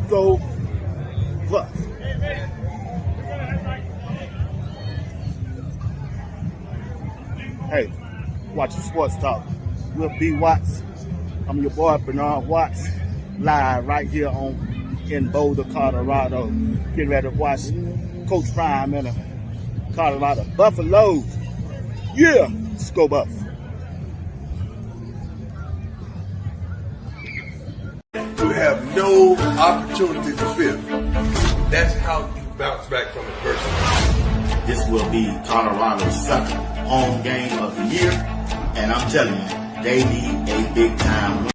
go plus. Hey, watching Sports Talk with B. Watts. I'm your boy Bernard Watts, live right here in Boulder, Colorado. Getting ready to watch Coach Prime in a Colorado Buffaloes. Yeah, let's go Buff. To have no opportunity to fail. That's how you bounce back from adversity. This will be Colorado's second home game of the year, and I'm telling you, they need a big time win.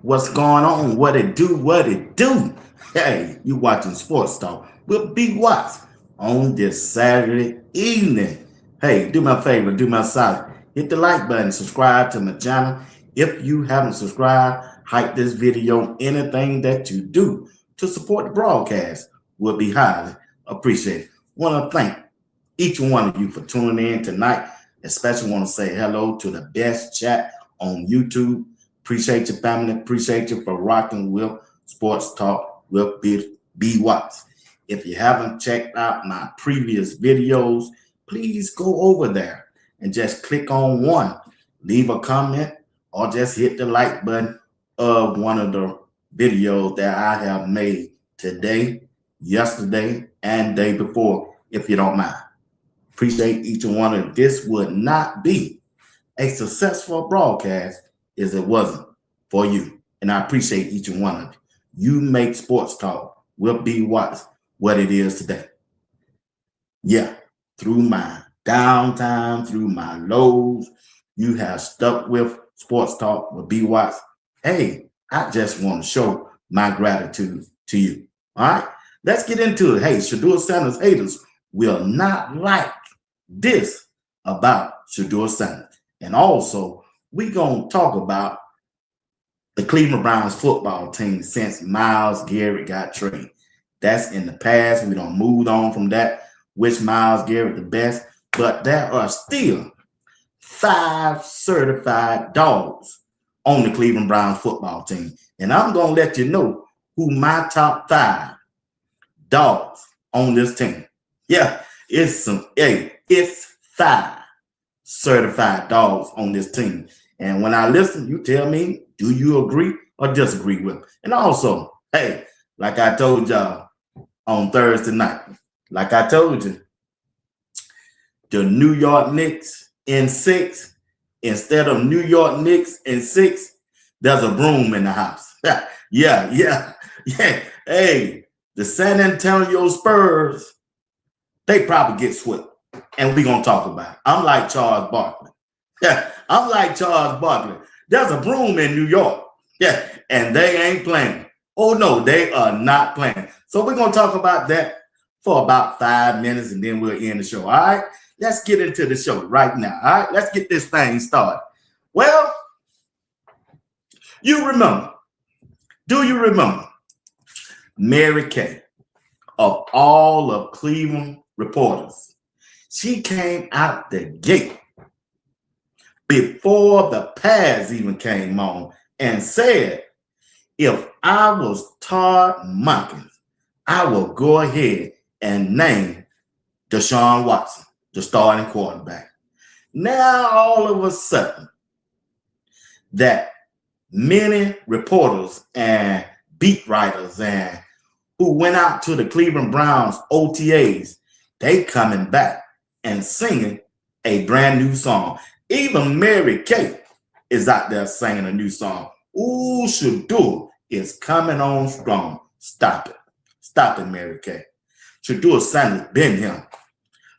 What's going on? What it do? Hey, you watching Sports Talk with B. Watts on this Saturday evening. Hey, do my favor, do my side. Hit the like button, subscribe to my channel. If you haven't subscribed, hype this video. Anything that you do to support the broadcast would be highly appreciated. Want to thank each one of you for tuning in tonight. Especially want to say hello to the best chat on YouTube. Appreciate your family. Appreciate you for rocking with Sports Talk with B. Watts. If you haven't checked out my previous videos, please go over there and just click on one. Leave a comment or just hit the like button of one of the videos that I have made today, yesterday, and day before, if you don't mind. Appreciate each one of you. This would not be a successful broadcast if it wasn't for you. And I appreciate each and one of you. You make Sports Talk with B. Watts what it is today. Yeah, through my downtime, through my lows, you have stuck with Sports Talk with B. Watts. Hey, I just want to show my gratitude to you. All right, let's get into it. Hey, Shedeur Sanders haters will not like this about Shedeur Sanders. And also, we're going to talk about the Cleveland Browns football team since Myles Garrett got traded. That's in the past. We don't move on from that. Wish Myles Garrett the best. But there are still 5 certified dogs on the Cleveland Browns football team. And I'm going to let you know who my top 5 dogs on this team. Yeah, it's 5 certified dogs on this team. And when I listen, you tell me, do you agree or disagree with? And also, hey, like I told y'all on Thursday night, like I told you, the New York Knicks in 6, instead of New York Knicks in 6, there's a broom in the house. Yeah. Hey, the San Antonio Spurs, they probably get swept. And we're going to talk about it. I'm like Charles Barkley. Yeah, I'm like Charles Barkley. There's a broom in New York. Yeah, and they ain't playing. Oh, no, they are not playing. So we're going to talk about that for about 5 minutes, and then we'll end the show. All right, let's get into the show right now. All right, let's get this thing started. Well, you remember, do you remember Mary Kay, of all of Cleveland reporters? She came out the gate before the pads even came on and said, if I was Todd Monken, I will go ahead and name Deshaun Watson the starting quarterback. Now, all of a sudden, that many reporters and beat writers and who went out to the Cleveland Browns OTAs, they coming back and singing a brand new song. Even Mary Kay is out there singing a new song. Ooh, Shedeur is coming on strong. Stop it. Stop it, Mary Kay. Shedeur Sanders been here.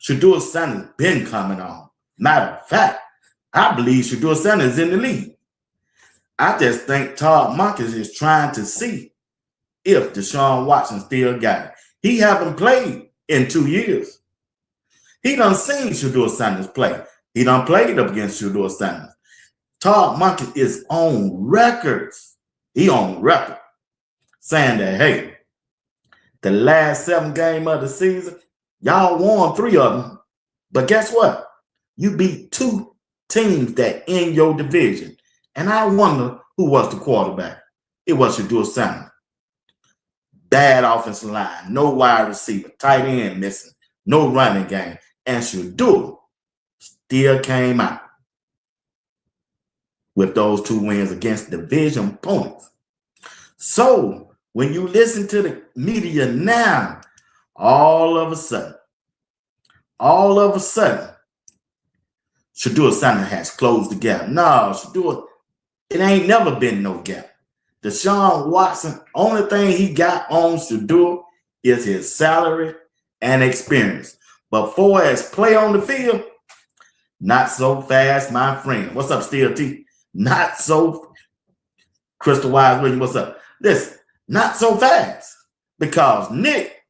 Shedeur Sanders been coming on. Matter of fact, I believe Shedeur Sanders is in the league. I just think Todd Monken is trying to see if Deshaun Watson still got it. He haven't played in 2 years. He done seen Shedeur Sanders play. He done played up against Shedeur Sanders. Todd Monken is on records. He on record saying that, hey, the last 7 games of the season, y'all won 3 of them. But guess what? You beat 2 teams that in your division. And I wonder who was the quarterback. It was Shedeur Sanders. Bad offensive line, no wide receiver, tight end missing, no running game. And Shedeur still came out with those 2 wins against division opponents. So when you listen to the media now, all of a sudden, Shedeur Sanders has closed the gap. No, Shedeur, it ain't never been no gap. Deshaun Watson, only thing he got on Shedeur is his salary and experience. But for as play on the field, not so fast, my friend. What's up, Steel T? Not so. Crystal Wise Williams, what's up? Listen, not so fast. Because Nick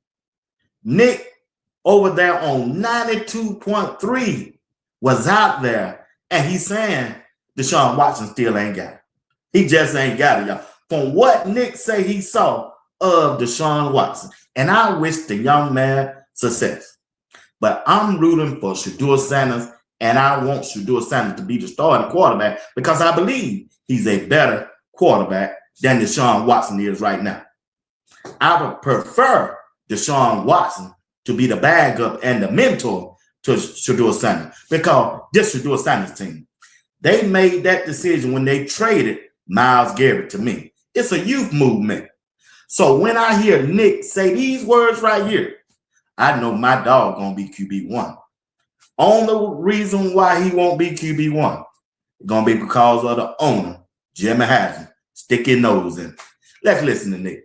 over there on 92.3 was out there, and he's saying Deshaun Watson still ain't got it. He just ain't got it, y'all. From what Nick say he saw of Deshaun Watson. And I wish the young man success. But I'm rooting for Shedeur Sanders, and I want Shedeur Sanders to be the starting quarterback because I believe he's a better quarterback than Deshaun Watson is right now. I would prefer Deshaun Watson to be the backup and the mentor to Shedeur Sanders because this Shedeur Sanders team, they made that decision when they traded Myles Garrett to me. It's a youth movement. So when I hear Nick say these words right here, I know my dog gonna be QB1. Only reason why he won't be QB1 gonna be because of the owner, Jimmy Haslam. Stick your nose in. Let's listen to Nick.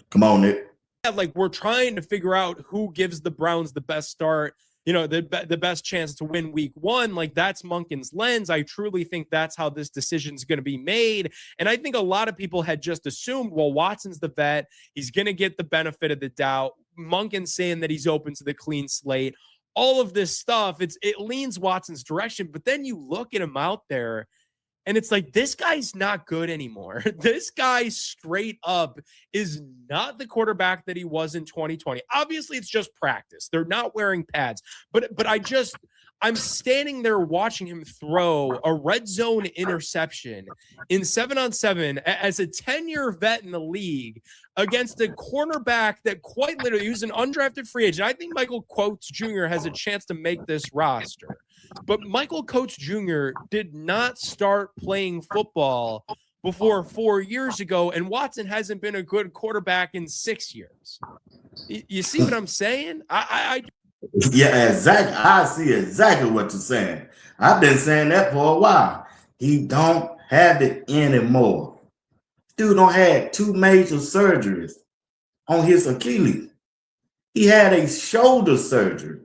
Come on, Nick. Like, we're trying to figure out who gives the Browns the best start, you know, the best chance to win week 1. Like, that's Monken's lens. I truly think that's how this decision is going to be made. And I think a lot of people had just assumed, well, Watson's the vet. He's going to get the benefit of the doubt. Monken's saying that he's open to the clean slate. All of this stuff, it leans Watson's direction. But then you look at him out there, and it's like, this guy's not good anymore. This guy straight up is not the quarterback that he was in 2020. Obviously, it's just practice. They're not wearing pads. But I'm standing there watching him throw a red zone interception in 7-on-7 as a 10-year vet in the league against a cornerback that quite literally, he was an undrafted free agent. I think Michael Coates Jr. has a chance to make this roster. But Michael Coates Jr. did not start playing football before 4 years ago, and Watson hasn't been a good quarterback in 6 years. You see what I'm saying? Yeah, exactly. I see exactly what you're saying. I've been saying that for a while. He don't have it anymore. Dude don't had 2 major surgeries on his Achilles. He had a shoulder surgery.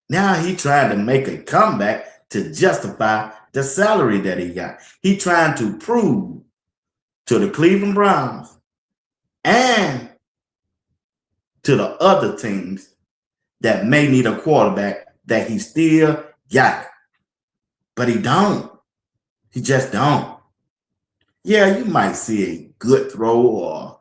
Now he trying to make a comeback to justify the salary that he got. He trying to prove to the Cleveland Browns and to the other teams that may need a quarterback that he still got it. But he don't. He just don't. Yeah, you might see a good throw or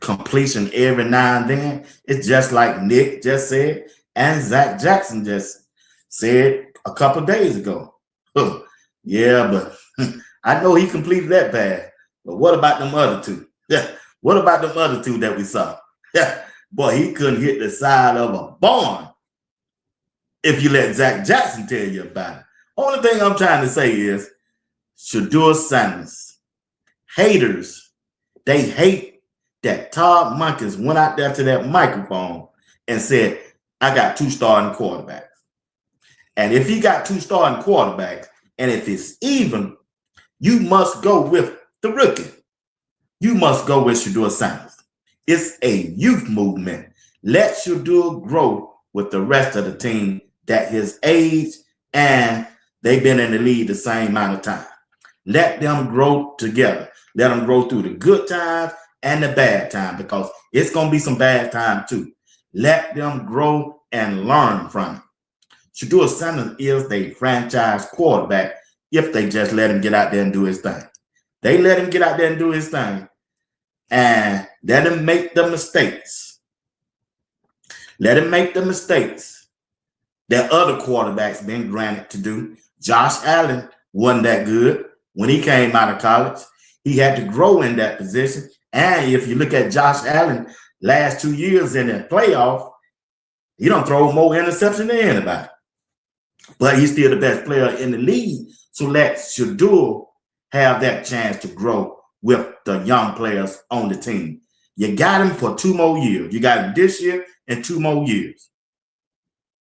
completion every now and then. It's just like Nick just said and Zach Jackson just said a couple days ago. Yeah, but I know he completed that pass. But what about them other 2? Yeah. What about them other 2 that we saw? Yeah. Boy, he couldn't hit the side of a barn if you let Zach Jackson tell you about it. Only thing I'm trying to say is Shedeur Sanders. Haters, they hate that Todd Monken went out there to that microphone and said, I got 2 starting quarterbacks. And if he got 2 starting quarterbacks, and if it's even, You must go with the rookie. You must go with Shedeur Sanders. It's a youth movement. Let Shedeur grow with the rest of the team that his age, and they've been in the league the same amount of time. Let them grow together. Let them grow through the good times and the bad times, because it's going to be some bad time too. Let them grow and learn from it. Shedeur Sanders is the franchise quarterback if they just let him get out there and do his thing. They let him get out there and do his thing and let him make the mistakes. Let him make the mistakes that other quarterbacks been granted to do. Josh Allen wasn't that good when he came out of college. He had to grow in that position. And if you look at Josh Allen last 2 years in the playoff, he don't throw more interception than anybody. But he's still the best player in the league. So let Shedeur have that chance to grow with the young players on the team. You got him for 2 more years. You got him this year and 2 more years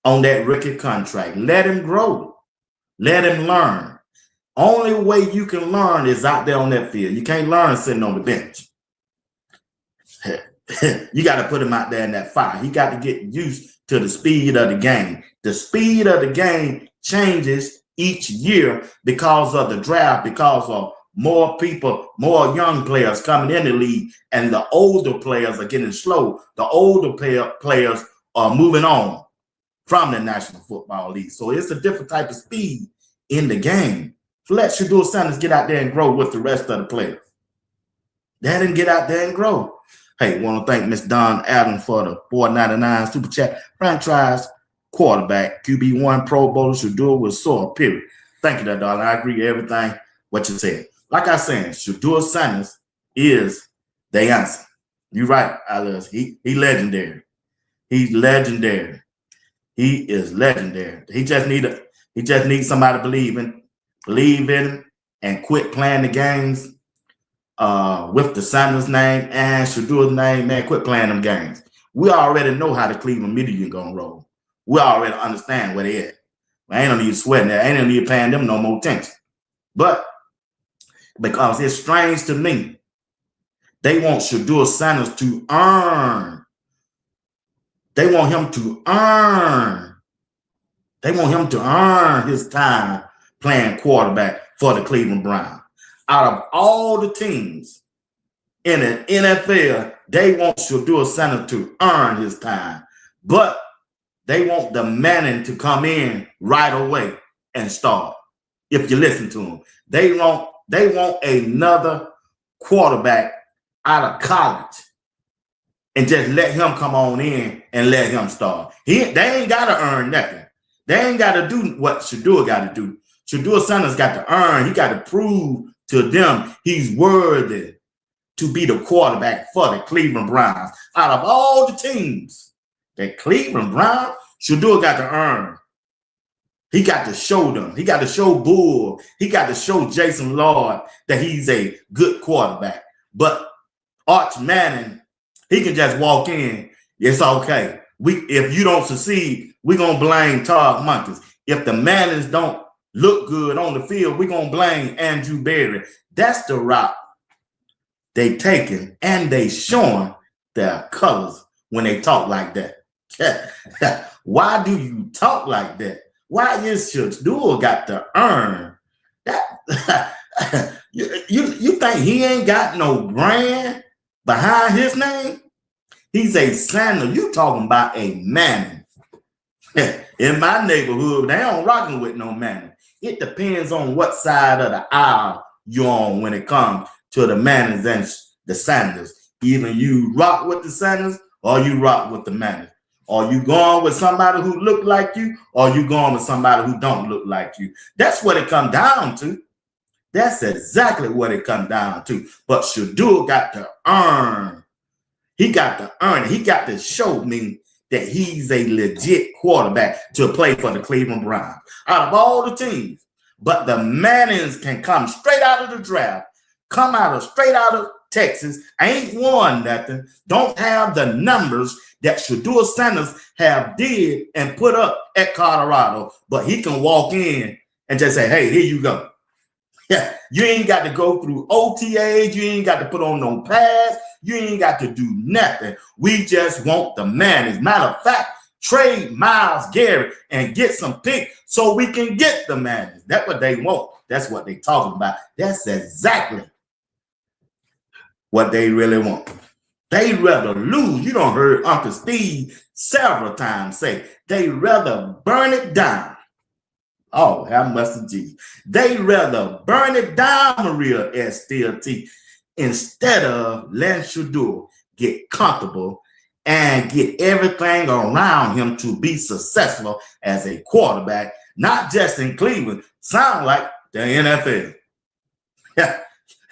on that rookie contract. Let him grow. Let him learn. Only way you can learn is out there on that field. You can't learn sitting on the bench. You got to put him out there in that fire. He got to get used to the speed of the game. The speed of the game changes each year because of the draft, because of more people, more young players coming in the league, and the older players are getting slow. The older players are moving on from the National Football League. So it's a different type of speed in the game. So let Shedeur Sanders get out there and grow with the rest of the players. Let him get out there and grow. Hey, want to thank Miss Don Adams for the $4.99 super chat. Franchise quarterback, QB1 Pro Bowler, Shedeur was sore, period. Thank you, darling. I agree with everything what you said. Like I said, Shedeur Sanders is the answer. You're right, Alice. He legendary. He's legendary. He is legendary. He just needs somebody to believe in him and quit playing the games with the Sanders name and Shedeur's name. Man, quit playing them games. We already know how the Cleveland media gonna roll. We already understand where they at. I ain't no need sweating that. I ain't no need paying them no more attention. But because it's strange to me, they want Shedeur Sanders to earn. They want him to earn. They want him to earn his time playing quarterback for the Cleveland Browns. Out of all the teams in the NFL, they want Shedeur Sanders to earn his time. But they want the Manning to come in right away and start. If you listen to them, they want another quarterback out of college and just let him come on in and let him start. They ain't got to earn nothing. They ain't got to do what Shedeur got to do. Shedeur Sanders got to earn. He got to prove to them he's worthy to be the quarterback for the Cleveland Browns. Out of all the teams, the Cleveland Browns, Shedeur got to earn. He got to show them. He got to show Bull. He got to show Jason Lord that he's a good quarterback. But Arch Manning, he can just walk in. It's okay. If you don't succeed, we're going to blame Todd Monkeys. If the Mannings don't look good on the field, we're going to blame Andrew Berry. That's the route they taking, and they showing their colors when they talk like that. Why do you talk like that? Why is Shedeur got to earn that? you think he ain't got no brand behind his name? He's a Sanders. You talking about a Manning. In my neighborhood, they don't rocking with no Manning. It depends on what side of the aisle you're on when it comes to the Mannings and the Sanders. Either you rock with the Sanders or you rock with the Mannings. Are you going with somebody who look like you, or you going with somebody who don't look like you? That's what it comes down to. That's exactly what it comes down to. But Shedeur got to earn. He got to earn it. He got to show me that he's a legit quarterback to play for the Cleveland Browns. Out of all the teams, but the Mannings can come straight out of the draft, straight out of Texas, ain't won nothing, don't have the numbers that Shedeur Sanders have did and put up at Colorado, but he can walk in and just say, hey, here you go. Yeah, you ain't got to go through OTAs. You ain't got to put on no pads. You ain't got to do nothing. We just want the man. As a matter of fact, trade Myles Garrett and get some picks so we can get the man. That's what they want. That's what they talking about. That's exactly what they really want. They rather lose. You don't heard Uncle Steve several times say they rather burn it down. Oh, how much of Jesus. They rather burn it down, Maria STLT, instead of letting Shedeur get comfortable and get everything around him to be successful as a quarterback, not just in Cleveland, sound like the NFL.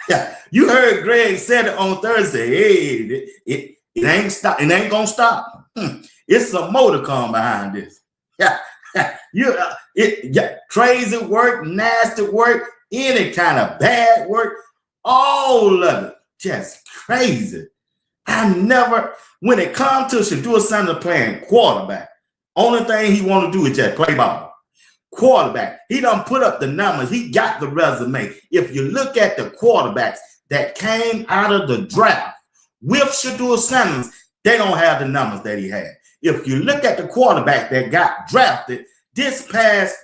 Yeah. You heard Greg said it on Thursday. Hey, it ain't stop. It ain't gonna stop. It's a motorcom behind this. Yeah. Crazy work, nasty work, any kind of bad work, all of it, just crazy. When it comes to Shedeur Sanders playing quarterback, only thing he want to do is just play ball. Quarterback, he done put up the numbers. He got the resume. If you look at the quarterbacks that came out of the draft with Shedeur Sanders, they don't have the numbers that he had. If you look at the quarterback that got drafted this past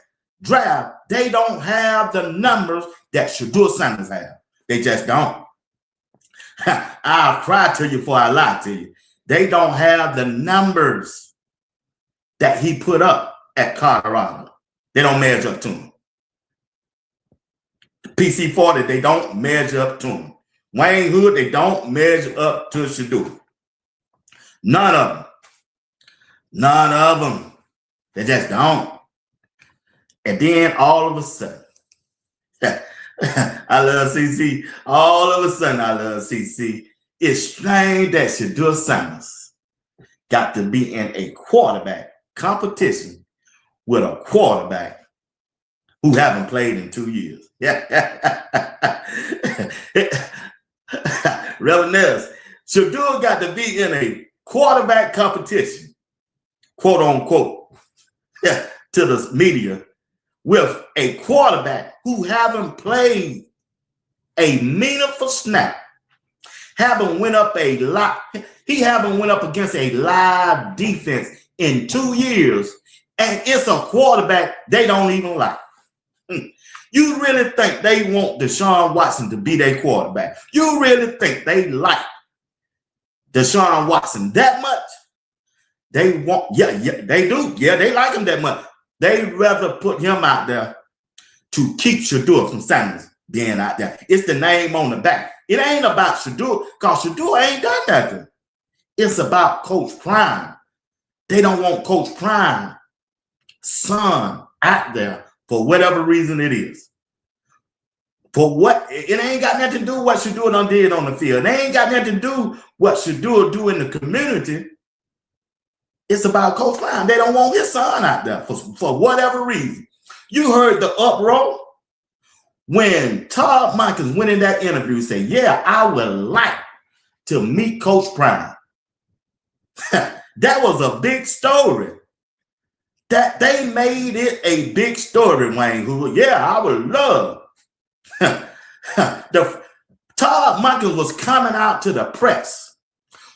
draft, they don't have the numbers that Shedeur Sanders have. They just don't. I'll cry to you before I lie to you. They don't have the numbers that he put up at Colorado. They don't measure up to him. PC40, they don't measure up to him. Wayne Hood, they don't measure up to Shedeur. None of them. None of them. They just don't. And then all of a sudden, I love CC. All of a sudden, I love CC. It's strange that Shedeur Sanders got to be in a quarterback competition with a quarterback who haven't played in 2 years. Reverend Nels, Shedeur got to be in a quarterback competition, quote unquote, to the media, with a quarterback who haven't played a meaningful snap, haven't went up a lot. He haven't went up against a live defense in 2 years, and it's a quarterback they don't even like. You really think they want Deshaun Watson to be their quarterback? You really think they like Deshaun Watson that much? They want, yeah, they do. Yeah, they like him that much. They'd rather put him out there to keep Shedeur from Sanders being out there. It's the name on the back. It ain't about Shedeur, because Shedeur ain't done nothing. It's about Coach Prime. They don't want Coach Prime son out there for whatever reason it is. For what? It ain't got nothing to do with what Shedeur done did on the field. It ain't got nothing to do what Shedeur do in the community. It's about Coach Prime. They don't want his son out there for whatever reason. You heard the uproar when Todd Monken went in that interview and said, yeah, I would like to meet Coach Prime. That was a big story. That they made it a big story, Wayne Hood. Yeah, I would love. Todd Monken was coming out to the press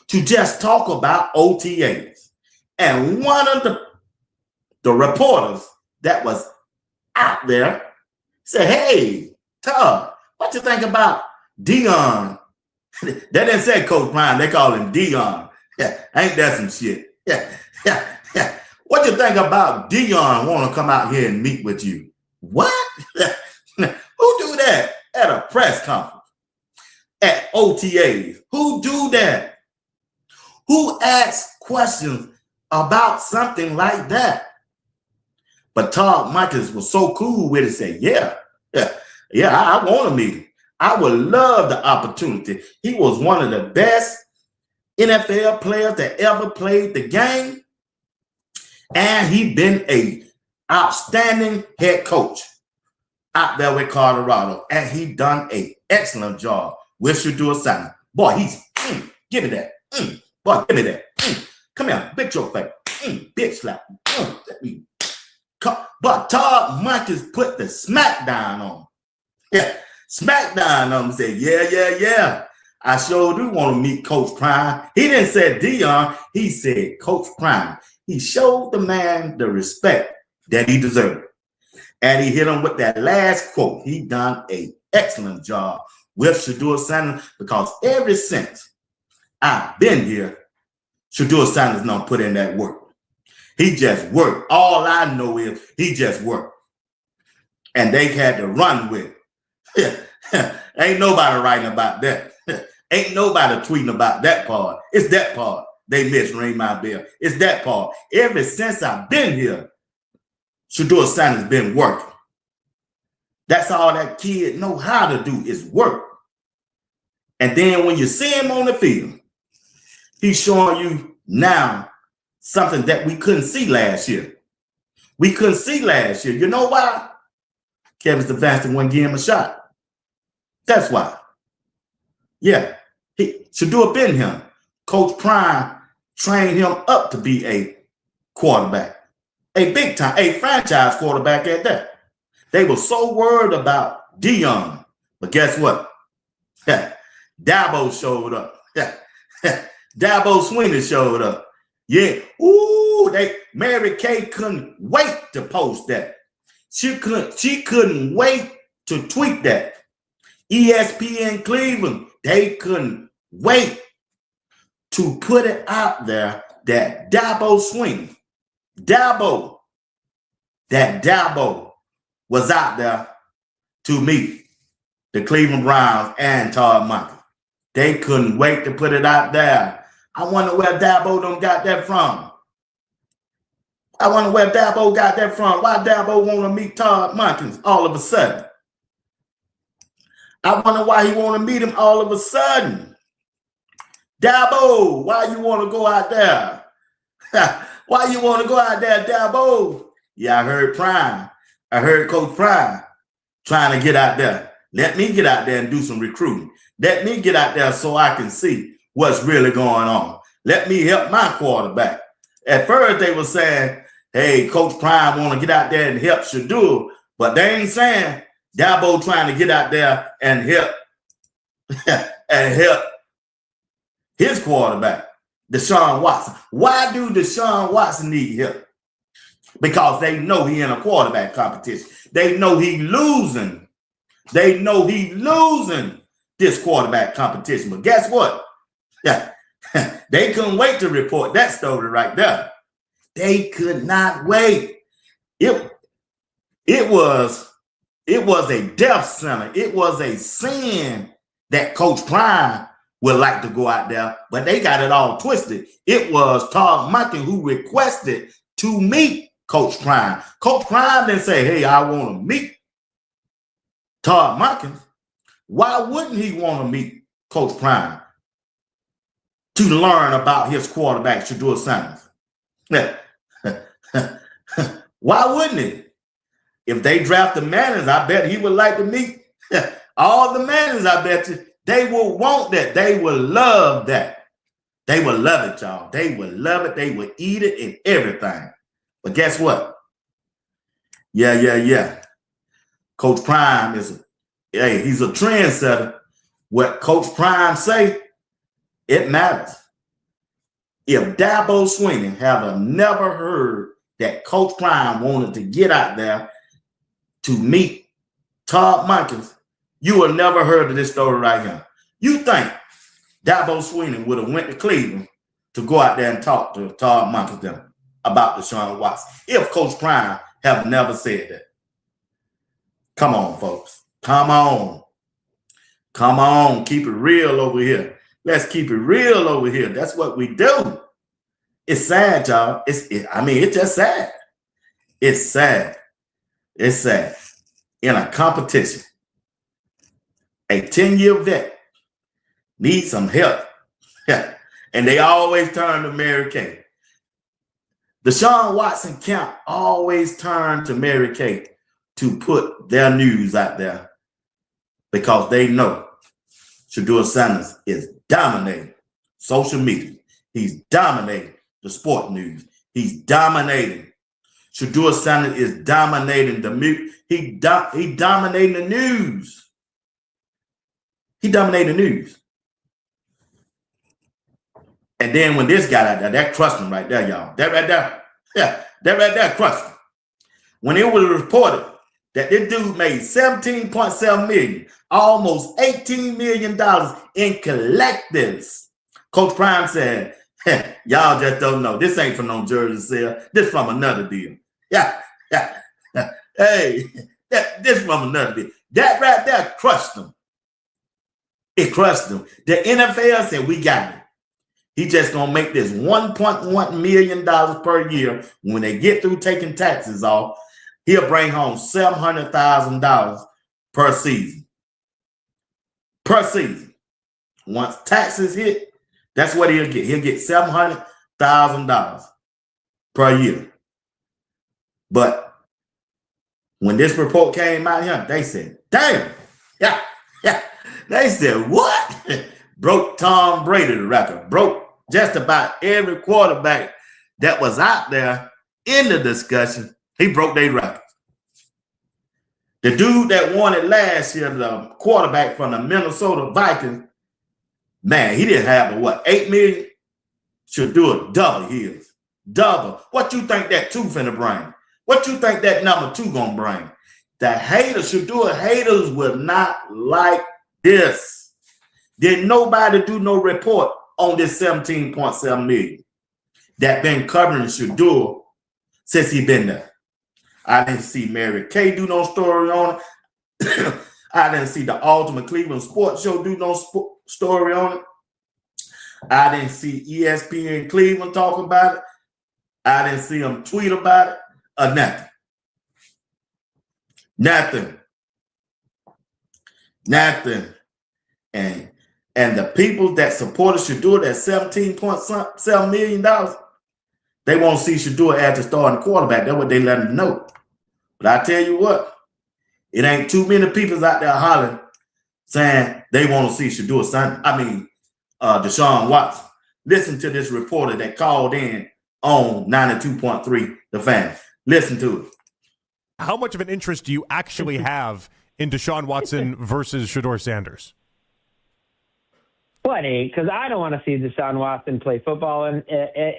to just talk about OTAs. And one of the reporters that was out there said, hey, Todd, what you think about Dion? They didn't say Coach Prime, they call him Dion. Yeah, ain't that some shit? Yeah. What you think about Dion want to come out here and meet with you? What? Who do that at a press conference? At OTAs? Who do that? Who asks questions about something like that? But Todd Monken was so cool with it, said, yeah, I want to meet him. I would love the opportunity. He was one of the best NFL players that ever played the game. And he been a outstanding head coach out there with Colorado. And he done an excellent job with Shedeur Sanders. Boy, he's, give me that. Boy, give me that. Come here, bitch your face. Bitch slap. Let me. But Todd Monken put the smack down on him. Yeah. SmackDown on him and said, yeah. I sure do want to meet Coach Prime. He didn't say Dion. He said Coach Prime. He showed the man the respect that he deserved. And he hit him with that last quote. He done an excellent job with Shedeur Sanders because ever since I've been here, Shedeur Sanders don't put in that work. He just worked. All I know is he just worked. And they had to run with it. Ain't nobody writing about that. Ain't nobody tweeting about that part. It's that part. They misring my bell. It's that part. Ever since I've been here, Shedeur Sanders been working. That's all that kid know how to do is work. And then when you see him on the field, he's showing you now something that we couldn't see last year. We couldn't see last year. You know why? Kevin Stefanski wouldn't give him a shot. That's why. Yeah, Shedeur been him. Coach Prime trained him up to be a quarterback, a big time, a franchise quarterback at that. They were so worried about Dion, but guess what? Dabo showed up. Dabo Swinney showed up. Yeah, Mary Kay couldn't wait to post that. She couldn't wait to tweet that. ESPN Cleveland, they couldn't wait to put it out there that Dabo Swinney, Dabo was out there to meet the Cleveland Browns and Todd Monken. They couldn't wait to put it out there. I wonder where Dabo them got that from. I wonder where Dabo got that from. Why Dabo want to meet Todd Monken all of a sudden? I wonder why he want to meet him all of a sudden. Dabo, why you want to go out there? Why you want to go out there, Dabo? Yeah, I heard Prime. I heard Coach Prime trying to get out there. Let me get out there and do some recruiting. Let me get out there so I can see what's really going on. Let me help my quarterback. At first, they were saying, hey, Coach Prime want to get out there and help Shedeur, but they ain't saying Dabo trying to get out there and help his quarterback, Deshaun Watson. Why do Deshaun Watson need help? Because they know he in a quarterback competition. They know he losing. They know he losing this quarterback competition. But guess what? They couldn't wait to report that story right there. They could not wait. It was a death sentence. It was a sin that Coach Prime would like to go out there, but they got it all twisted. It was Todd Monken who requested to meet Coach Prime. Coach Prime didn't say, hey, I want to meet Todd Monken. Why wouldn't he want to meet Coach Prime? To learn about his quarterback, Shedeur Sanders. Why wouldn't he? If they draft the Mannings, I bet he would like to meet all the Mannings. I bet you they will want that. They will love that. They will love it, y'all. They will love it. They will eat it and everything. But guess what? Yeah. Coach Prime he's a trendsetter. What Coach Prime say, it matters. If Dabo Swinney have never heard that Coach Prime wanted to get out there to meet Todd Monken, you will never heard of this story right here. You think Dabo Swinney would have went to Cleveland to go out there and talk to Todd Monken about Deshaun Watson if Coach Prime have never said that? Come on, folks. Come on. Come on. Keep it real over here. Let's keep it real over here. That's what we do. It's sad, y'all. It's just sad. It's sad. It's sad. In a competition, a 10-year vet needs some help. And they always turn to Mary Kay. Deshaun Watson camp always turn to Mary Kay to put their news out there because they know Shedeur Sanders is dominating social media. He's dominating the sport news. He's dominating. Shedeur Sanders is dominating the he dominating the news. He dominated the news. And then when this got out there, that crushed him right there, y'all. That right there. Yeah, that right there crushed him. When it was reported that this dude made $17.7 million, almost $18 million in collectives, Coach Prime said, y'all just don't know. This ain't from no jersey sale. This from another deal. Yeah. Hey, this from another deal. That right there crushed him. It crushed him. The NFL said, we got it. He just going to make this $1.1 million per year. When they get through taking taxes off, he'll bring home $700,000 per season. Per season. Once taxes hit, that's what he'll get. He'll get $700,000 per year. But when this report came out here, they said, damn. Yeah. They said, what? Broke Tom Brady the record. Broke just about every quarterback that was out there in the discussion. He broke their record. The dude that won it last year, the quarterback from the Minnesota Vikings, man, he didn't have what, 8 million? Should do it double his. Double. What you think that two finna bring? What you think that number two gonna bring? The haters should do it. Haters will not like this. Did nobody do no report on this 17.7 million that been covering Shedeur since he been there? I didn't see Mary Kay do no story on it. I didn't see the Ultimate Cleveland Sports Show do no story on it. I didn't see ESPN Cleveland talk about it. I didn't see them tweet about it or nothing. Nothing. And the people that supported Shedeur, that $17.7 million, they won't see Shedeur as the starting quarterback. That's what they let them know. But I tell you what, it ain't too many people out there hollering saying they want to see Shedeur Deshaun Watson. Listen to this reporter that called in on 92.3 The Fan. Listen to it. How much of an interest do you actually have in Deshaun Watson versus Shedeur Sanders? Plenty, because I don't want to see Deshaun Watson play football. And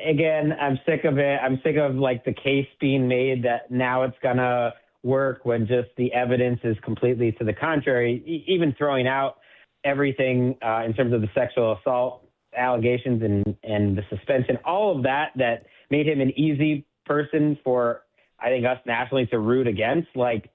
again, I'm sick of it. I'm sick of like the case being made that now it's gonna work when just the evidence is completely to the contrary. Even throwing out everything in terms of the sexual assault allegations and the suspension, all of that made him an easy person for, I think, us nationally to root against. Like,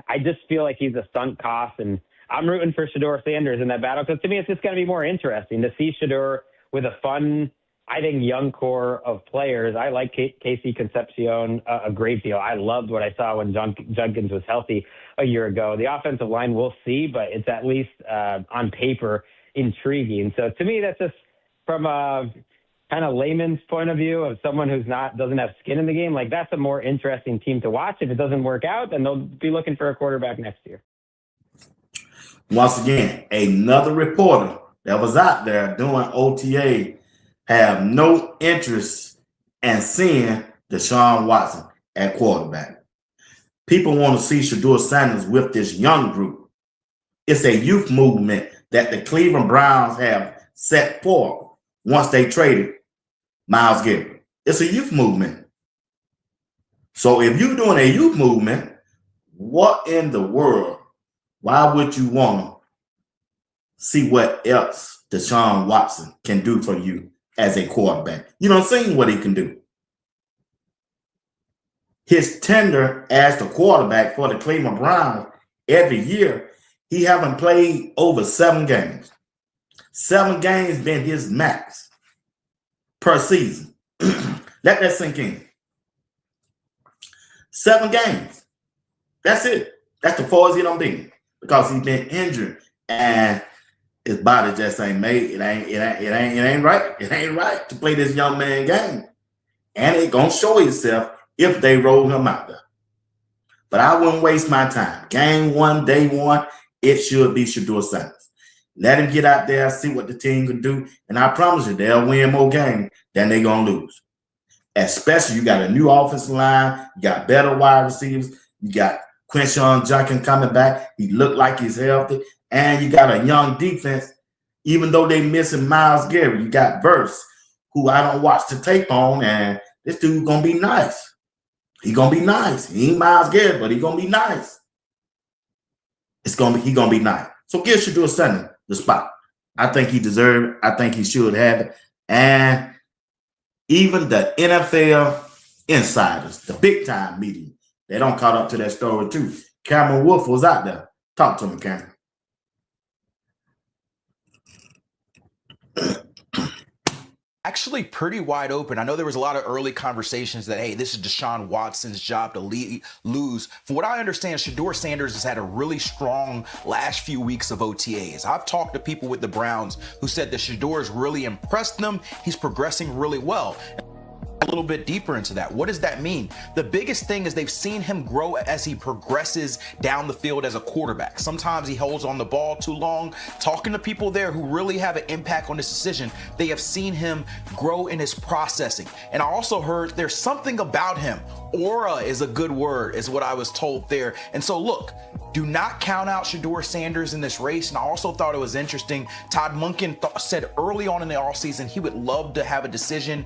I just feel like he's a sunk cost, and I'm rooting for Shedeur Sanders in that battle because to me it's just going to be more interesting to see Shedeur with a fun, I think, young core of players. I like Casey Concepcion a great deal. I loved what I saw when Judkins was healthy a year ago. The offensive line, we'll see, but it's at least on paper intriguing. So to me, that's just from a kind of layman's point of view of someone who's doesn't have skin in the game. Like, that's a more interesting team to watch. If it doesn't work out, then they'll be looking for a quarterback next year. Once again, another reporter that was out there doing OTA have no interest in seeing Deshaun Watson at quarterback. People want to see Shedeur Sanders with this young group. It's a youth movement that the Cleveland Browns have set forth once they traded Myles Garrett. It's a youth movement. So if you're doing a youth movement, what in the world? Why would you want to see what else Deshaun Watson can do for you as a quarterback? You don't see what he can do. His tenure as the quarterback for the Cleveland Browns every year, he haven't played over 7 games. 7 games been his max per season. Let that sink in. 7 games. That's it. That's the farthest he done been. Because he's been injured and his body just ain't made. It ain't right. It ain't right to play this young man game. And it gonna show itself if they roll him out there. But I wouldn't waste my time. Game 1, day 1, it should be Shedeur Sanders. Let him get out there, see what the team can do. And I promise you, they'll win more games than they're gonna lose. Especially, you got a new offensive line, you got better wide receivers, you got Quinshon Judkins coming back. He looked like he's healthy. and you got a young defense. Even though they missing Myles Garrett, you got Verse, who I don't watch the tape on, and this dude gonna be nice. He gonna be nice. He ain't Myles Garrett, but he gonna be nice. He gonna be nice. So give Shedeur Sanders the spot. I think he deserved it. I think he should have it. And even the NFL insiders, the big time media, they don't caught up to that story too. Cameron Wolf was out there. Talk to me, Cameron. Actually pretty wide open. I know there was a lot of early conversations that, hey, this is Deshaun Watson's job to lose. From what I understand, Shedeur Sanders has had a really strong last few weeks of OTAs. I've talked to people with the Browns who said that Shedeur has really impressed them. He's progressing really well. A little bit deeper into that. What does that mean? The biggest thing is they've seen him grow as he progresses down the field as a quarterback. Sometimes he holds on the ball too long. Talking to people there who really have an impact on this decision, they have seen him grow in his processing. And I also heard there's something about him. Aura is a good word, is what I was told there. And so look, do not count out Shedeur Sanders in this race. And I also thought it was interesting. Todd Monken said early on in the offseason he would love to have a decision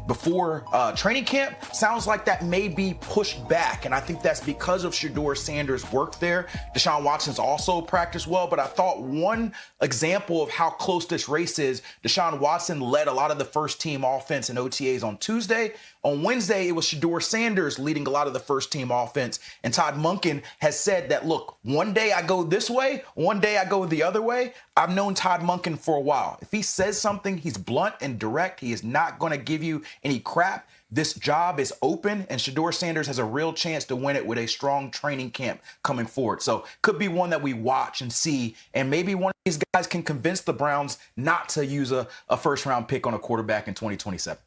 before training camp. Sounds like that may be pushed back. And I think that's because of Shedeur Sanders' work there. Deshaun Watson's also practiced well. But I thought one example of how close this race is, Deshaun Watson led a lot of the first team offense in OTAs on Tuesday. On Wednesday, it was Shedeur Sanders leading a lot of the first team offense. And Todd Monken has said that, look, one day I go this way, one day I go the other way. I've known Todd Monken for a while. If he says something, he's blunt and direct. He is not going to give you any crap. This job is open, and Shedeur Sanders has a real chance to win it with a strong training camp coming forward. So could be one that we watch and see, and maybe one of these guys can convince the Browns not to use a first-round pick on a quarterback in 2027.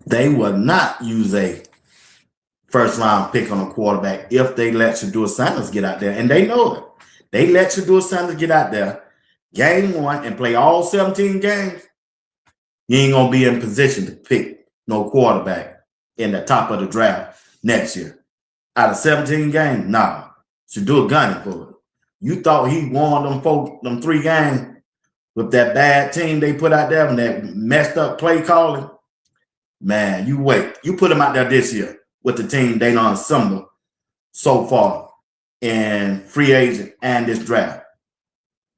They will not use a first-round pick on a quarterback if they let Shedeur Sanders get out there, and they know it. They let Shedeur Sanders get out there, game one, and play all 17 games. You ain't going to be in position to pick no quarterback in the top of the draft next year. Out of 17 games, nah. Shedeur gunning for it. You thought he won them 3 games with that bad team they put out there and that messed up play calling? Man, you wait. You put him out there this year with the team they done assembled so far in free agent and this draft.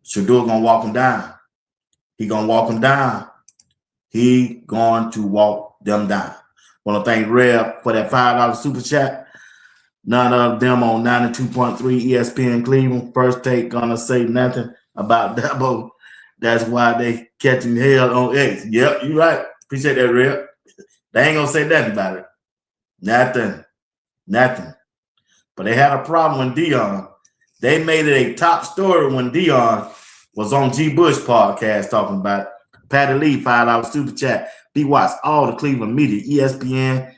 Shedeur gonna walk him down. He gonna walk him down. He going to walk them down. Want to thank Reb for that $5 super chat. None of them on 92.3 ESPN Cleveland. First Take gonna say nothing about Dabo. That's why they catching hell on X. Yep, you right. Appreciate that, Reb. They ain't gonna say nothing about it. Nothing. But they had a problem when Dion. They made it a top story when Dion was on G. Bush podcast talking about it. Patty Lee, $5 super chat. B. Watts, all the Cleveland media, ESPN,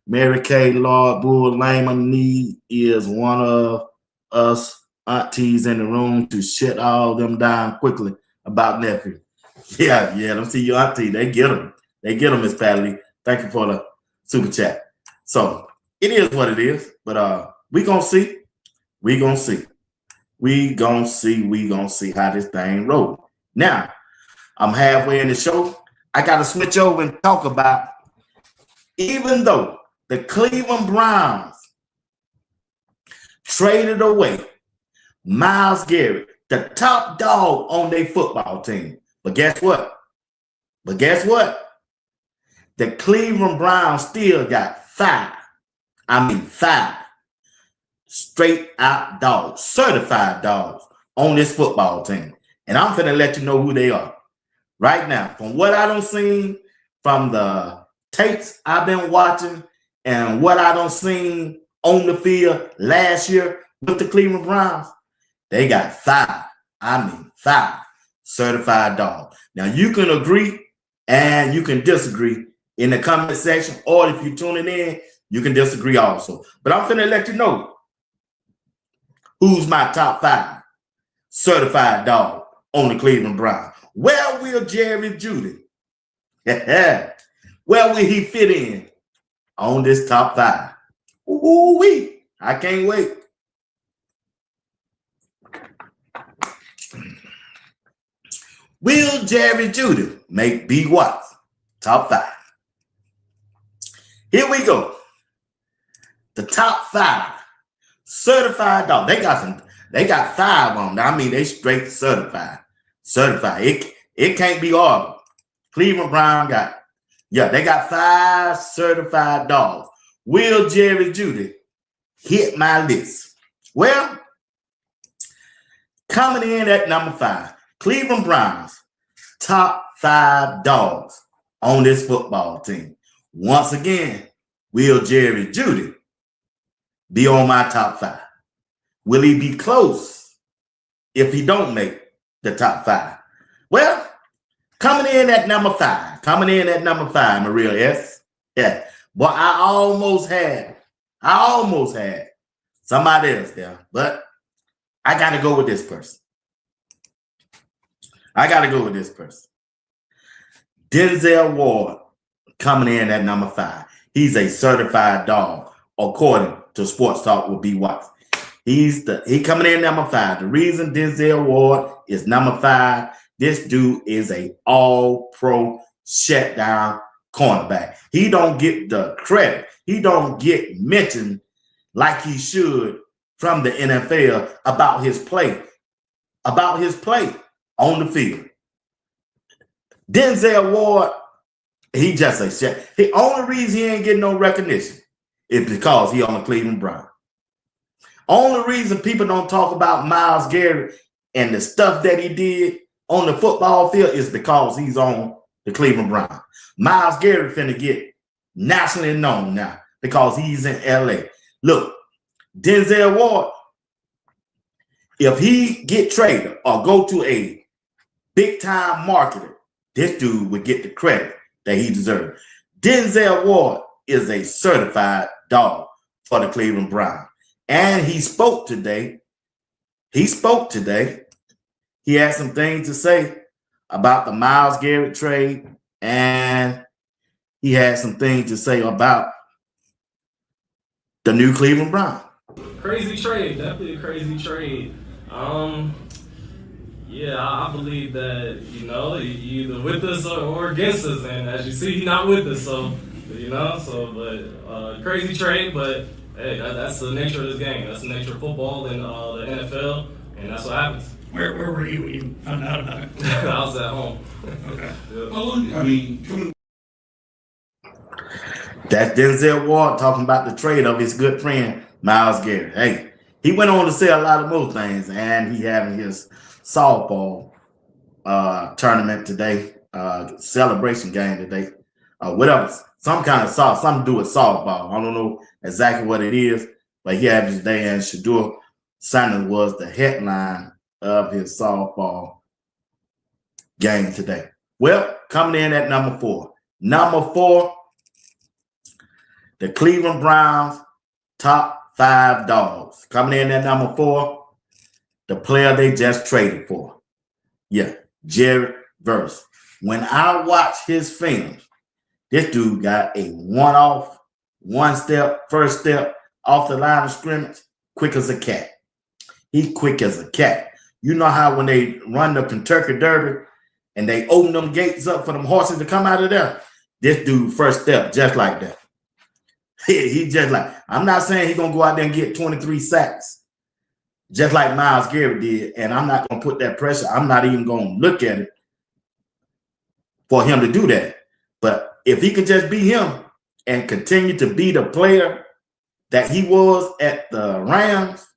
Mary Kay, Lord Bull, Layman Need is one of us aunties in the room to shut all them down quickly about nephew. Yeah, let me see your auntie. They get them. Miss Patty Lee. Thank you for the super chat. So it is what it is, but we gonna see. We gonna see how this thing rolls. Now, I'm halfway in the show. I got to switch over and talk about, even though the Cleveland Browns traded away Myles Garrett, the top dog on their football team. But guess what? The Cleveland Browns still got 5 straight out dogs, certified dogs on this football team. And I'm finna let you know who they are. Right now, from what I done seen, from the tapes I've been watching, and what I done seen on the field last year with the Cleveland Browns, they got 5 certified dogs. Now, you can agree and you can disagree in the comment section, or if you're tuning in, you can disagree also. But I'm finna let you know who's my top 5 certified dog on the Cleveland Browns. Where will Jerry Jeudy, where will he fit in on this top 5? Ooh-wee. I can't wait. Will Jerry Judy make B. Watts top 5? Here we go. The top 5 certified dog. They got 5 on them. I mean, they straight certified. It can't be all. Cleveland Brown they got 5 certified dogs. Will Jerry Judy hit my list? Well, coming in at number 5, Cleveland Browns, top 5 dogs on this football team. Once again, will Jerry Judy be on my top 5? Will he be close if he don't make the top 5? Well, coming in at number 5, Maria S. Yeah, but I almost had somebody else there, but I got to go with this person. Denzel Ward coming in at number 5. He's a certified dog, according to Sports Talk with B. Watts. He coming in number 5. The reason Denzel Ward is number 5, this dude is a all-pro shutdown cornerback. He don't get the credit. He don't get mentioned like he should from the NFL about his play on the field. Denzel Ward, he just a shit. The only reason he ain't getting no recognition is because he on the Cleveland Browns. Only reason people don't talk about Myles Garrett and the stuff that he did on the football field is because he's on the Cleveland Browns. Myles Garrett finna get nationally known now because he's in LA. Look, Denzel Ward, if he get traded or go to a big-time marketer, this dude would get the credit that he deserves. Denzel Ward is a certified dog for the Cleveland Browns. And he spoke today. He had some things to say about the Myles Garrett trade, and he had some things to say about the new Cleveland Browns. Crazy trade, definitely a crazy trade. Yeah, I believe that, you either with us or against us, and as you see, he's not with us, but crazy trade, but hey, that's the nature of this game. That's the nature of football and the NFL, and that's what happens. Where were you when you found out about it? I was at home. Okay. Yeah. Well, That's Denzel Ward talking about the trade of his good friend, Myles Garrett. Hey, he went on to say a lot of more things, and he having his softball tournament today, celebration game today, whatever, some kind of something to do with softball. I don't know exactly what it is, but he had his day, and Shedeur Sanders was the headline of his softball game today. Well, coming in at number 4. The Cleveland Browns top 5 dogs. Coming in at number 4, the player they just traded for. Yeah, Jared Verse. When I watch his films, this dude got a first step off the line of scrimmage, quick as a cat. He's quick as a cat. You know how when they run the Kentucky Derby and they open them gates up for them horses to come out of there? This dude first step just like that. He just like, I'm not saying he's going to go out there and get 23 sacks, just like Myles Garrett did, and I'm not going to put that pressure. I'm not even going to look at it for him to do that. But if he could just be him and continue to be the player that he was at the Rams,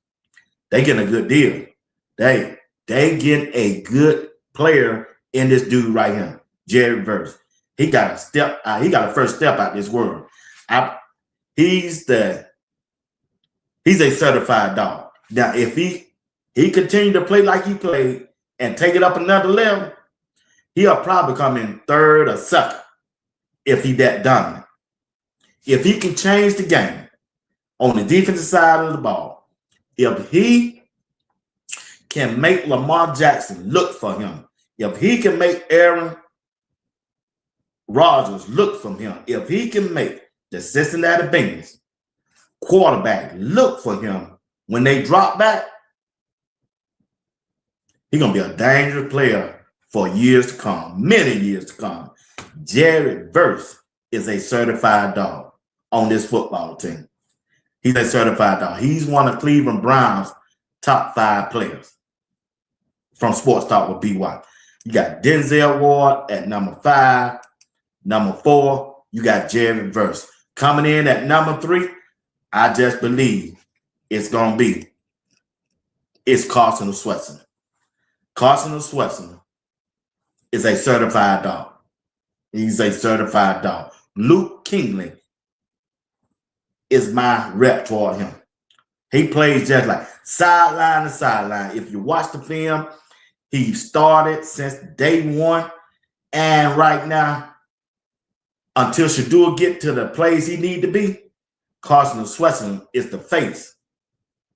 they get a good deal. They get a good player in this dude right here, Jared Verse. He got a first step out this world. He's a certified dog. Now, if he continue to play like he played and take it up another level, he'll probably come in 3rd or 2nd if he that dominant. If he can change the game on the defensive side of the ball, if he can make Lamar Jackson look for him, if he can make Aaron Rodgers look for him, if he can make the Cincinnati Bengals quarterback look for him when they drop back, he's going to be a dangerous player for years to come, many years to come. Jared Verse is a certified dog on this football team. He's a certified dog. He's one of Cleveland Browns' top 5 players from Sports Talk with B.Y. You got Denzel Ward at number 5. Number 4, you got Jared Verse. Coming in at number 3, I just believe it's Carson Swetson. Carson Swetson is a certified dog. He's a certified dog. Luke Kuechly is my rep toward him. He plays just like sideline to sideline. If you watch the film, he started since day 1. And right now, until Shedeur get to the place he need to be, Carson Swetson is the face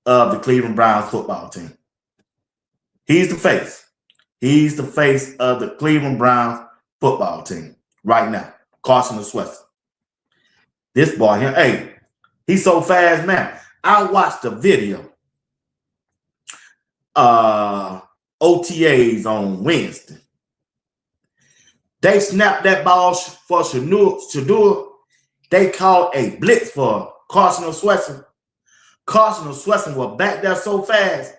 of the Cleveland Browns football team. He's the face. He's the face of the Cleveland Browns football team right now. Carson Swetson. This boy here, hey, he's so fast, man. I watched a video, OTAs on Wednesday. They snapped that ball for Shedeur. They called a blitz for Carson Swetson. Carson Swetson was back there so fast.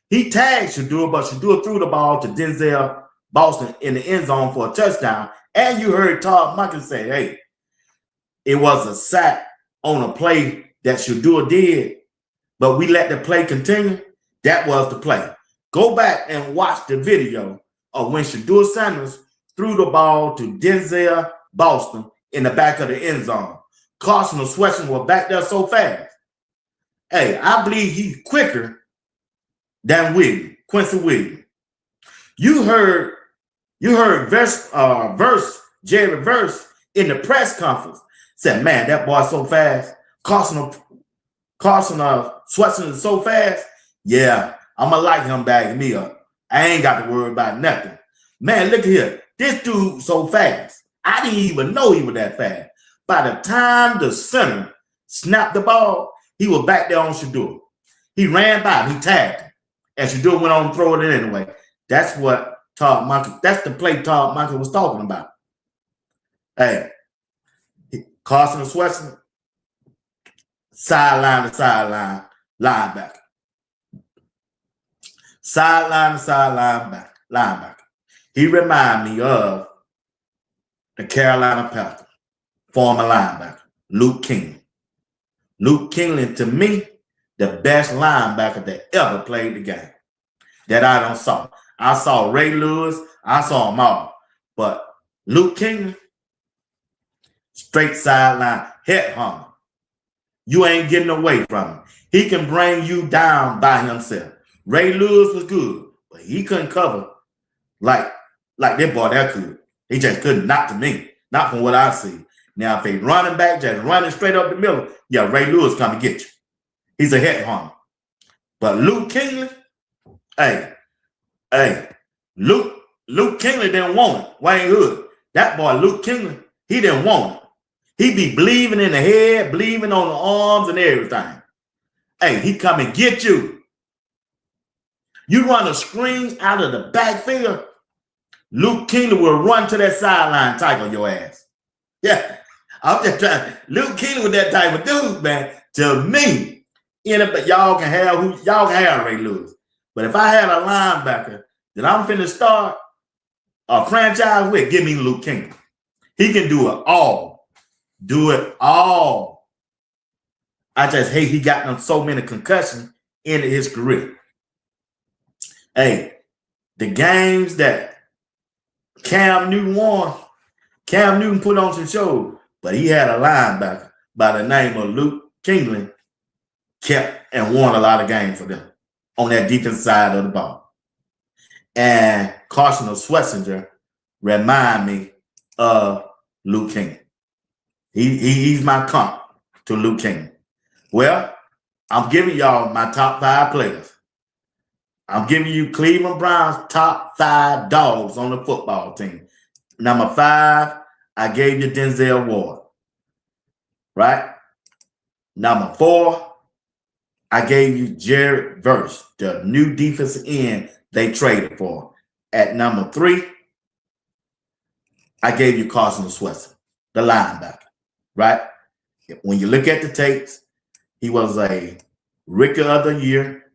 He tagged Shedeur, but Shedeur threw the ball to Denzel Boston in the end zone for a touchdown. And you heard Todd Monken say, hey, it was a sack on a play that Shedeur did, but we let the play continue. That was the play. Go back and watch the video of when Shedeur Sanders threw the ball to Denzel Boston in the back of the end zone. Carson Swetson was back there so fast. Hey, I believe he's quicker than Quincy Williams. You heard Jared Verse in the press conference said, man, that boy's so fast. Carson Swetson is so fast. Yeah, I'm going to like him bagging me up. I ain't got to worry about nothing. Man, look here. This dude so fast. I didn't even know he was that fast. By the time the center snapped the ball, he was back there on Shedeur. He ran by him. He tagged him. And Shedeur went on and throw it in anyway. That's what Todd Monken, that's the play Todd Monken was talking about. Hey, Carson Swetson, sideline to sideline linebacker. Sideline to sideline linebacker. He reminded me of the Carolina Panthers, former linebacker, Luke Kuechly. Luke Kuechly, to me, the best linebacker that ever played the game that I don't saw. I saw Ray Lewis. I saw them all. But Luke Kuechly, straight sideline, head hunter. You ain't getting away from him. He can bring you down by himself. Ray Lewis was good, but he couldn't cover like that boy that could. He just couldn't, not to me, not from what I see. Now, if they running back, just running straight up the middle, yeah, Ray Lewis come to get you. He's a head hunter. But Luke Kuechly, Luke Kuechly didn't want it. Wayne Hood, that boy Luke Kuechly, he didn't want it. He be believing in the head, believing on the arms and everything. Hey, he come and get you. You run a screen out of the backfield, Luke Kuechly will run to that sideline, tackle your ass. Yeah, I'm just trying. Luke Kuechly was that type of dude, man. To me, but y'all can have Ray Lewis. But if I had a linebacker that I'm finna start a franchise with, give me Luke Kuechly. He can do it all. Do it all. I just hate he got so many concussions in his career. Hey, the games that Cam Newton won, Cam Newton put on some shows, but he had a linebacker by the name of Luke Kuechly, kept and won a lot of games for them on that defense side of the ball. And Carson Swetson remind me of Luke Kuechly. He's my comp to Luke Kuechly. Well, I'm giving y'all my top 5 players. I'm giving you Cleveland Browns' top 5 dogs on the football team. Number 5, I gave you Denzel Ward. Right? Number 4, I gave you Jared Verse, the new defensive end they traded for. At number 3, I gave you Carson Swenson, the linebacker, right? When you look at the tapes, he was a Rookie of the Year,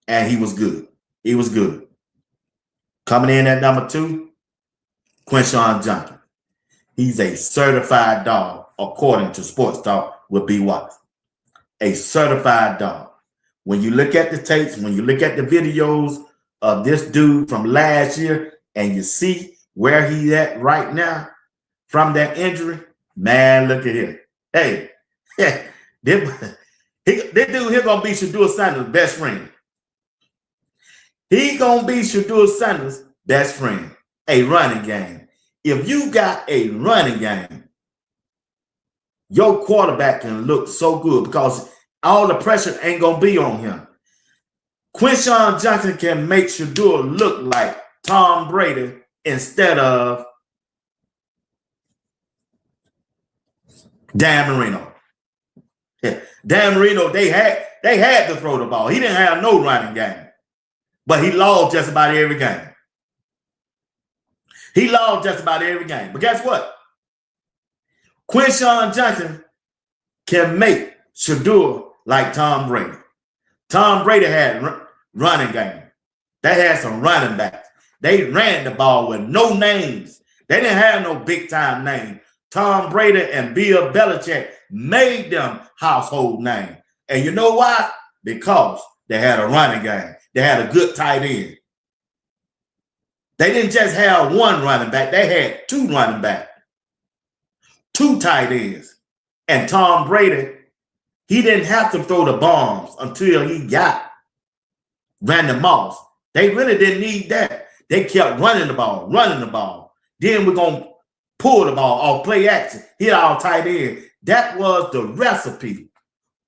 and he was good. He was good. Coming in at number 2, Quinshon Judkins. He's a certified dog, according to Sports Talk with B. Watts. A certified dog. When you look at the tapes, when you look at the videos of this dude from last year, and you see where he's at right now from that injury, man, look at him. Hey, this dude here gonna be Shedeur Sanders' best friend. He gonna be Shedeur Sanders' best friend. A running game. If you got a running game, your quarterback can look so good because all the pressure ain't gonna be on him. Quinshon Judkins can make Shedeur look like Tom Brady instead of Dan Marino. Yeah. Dan Marino, they had to throw the ball. He didn't have no running game, but he lost just about every game. He lost just about every game. But guess what? Quinshon Judkins can make Shedeur like Tom Brady. Tom Brady had running game. They had some running backs. They ran the ball with no names. They didn't have no big-time name. Tom Brady and Bill Belichick made them household names. And you know why? Because they had a running game. They had a good tight end. They didn't just have one running back. They had 2 running backs, 2 tight ends. And Tom Brady, he didn't have to throw the bombs until he got Randy Moss. They really didn't need that. They kept running the ball, running the ball. Then we're going to pull the ball off play action, hit our tight end. That was the recipe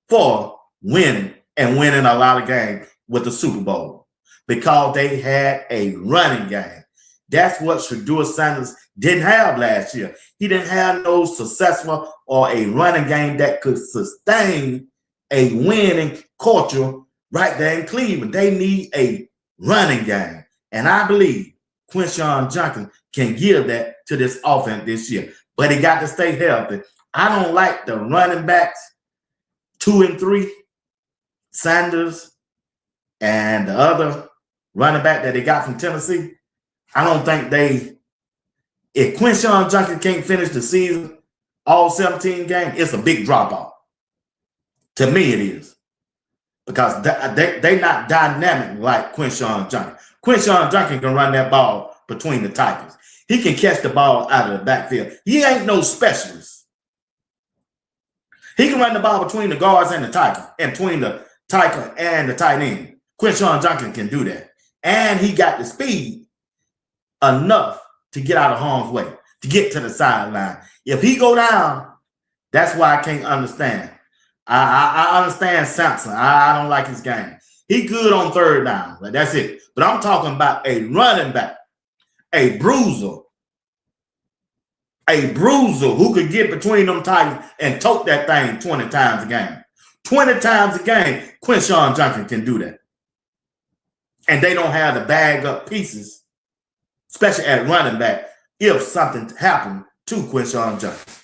for winning and winning a lot of games with the Super Bowl because they had a running game. That's what Shedeur Sanders didn't have last year. He didn't have no successful or a running game that could sustain a winning culture right there in Cleveland. They need a running game. And I believe Quinshon Judkins can give that to this offense this year. But he got to stay healthy. I don't like the running backs, 2 and 3, Sanders and the other running back that they got from Tennessee. I don't think if Quinshon Judkins can't finish the season, all 17 games, it's a big drop-off. To me, it is. Because they're not dynamic like Quinshon Judkins. Quinshon Judkins can run that ball between the tackles. He can catch the ball out of the backfield. He ain't no specialist. He can run the ball between the guards and the tackle, and between the tackle and the tight end. Quinshon Judkins can do that. And he got the speed enough to get out of harm's way, to get to the sideline. If he go down, that's why I can't understand. I understand Sampson. I don't like his game. He good on 3rd down. Like, that's it. But I'm talking about a running back, a bruiser who could get between them titles and tote that thing 20 times a game. 20 times a game, Quinshon Judkins can do that. And they don't have the bag up pieces, especially at running back, if something happened to Quinshon Judkins.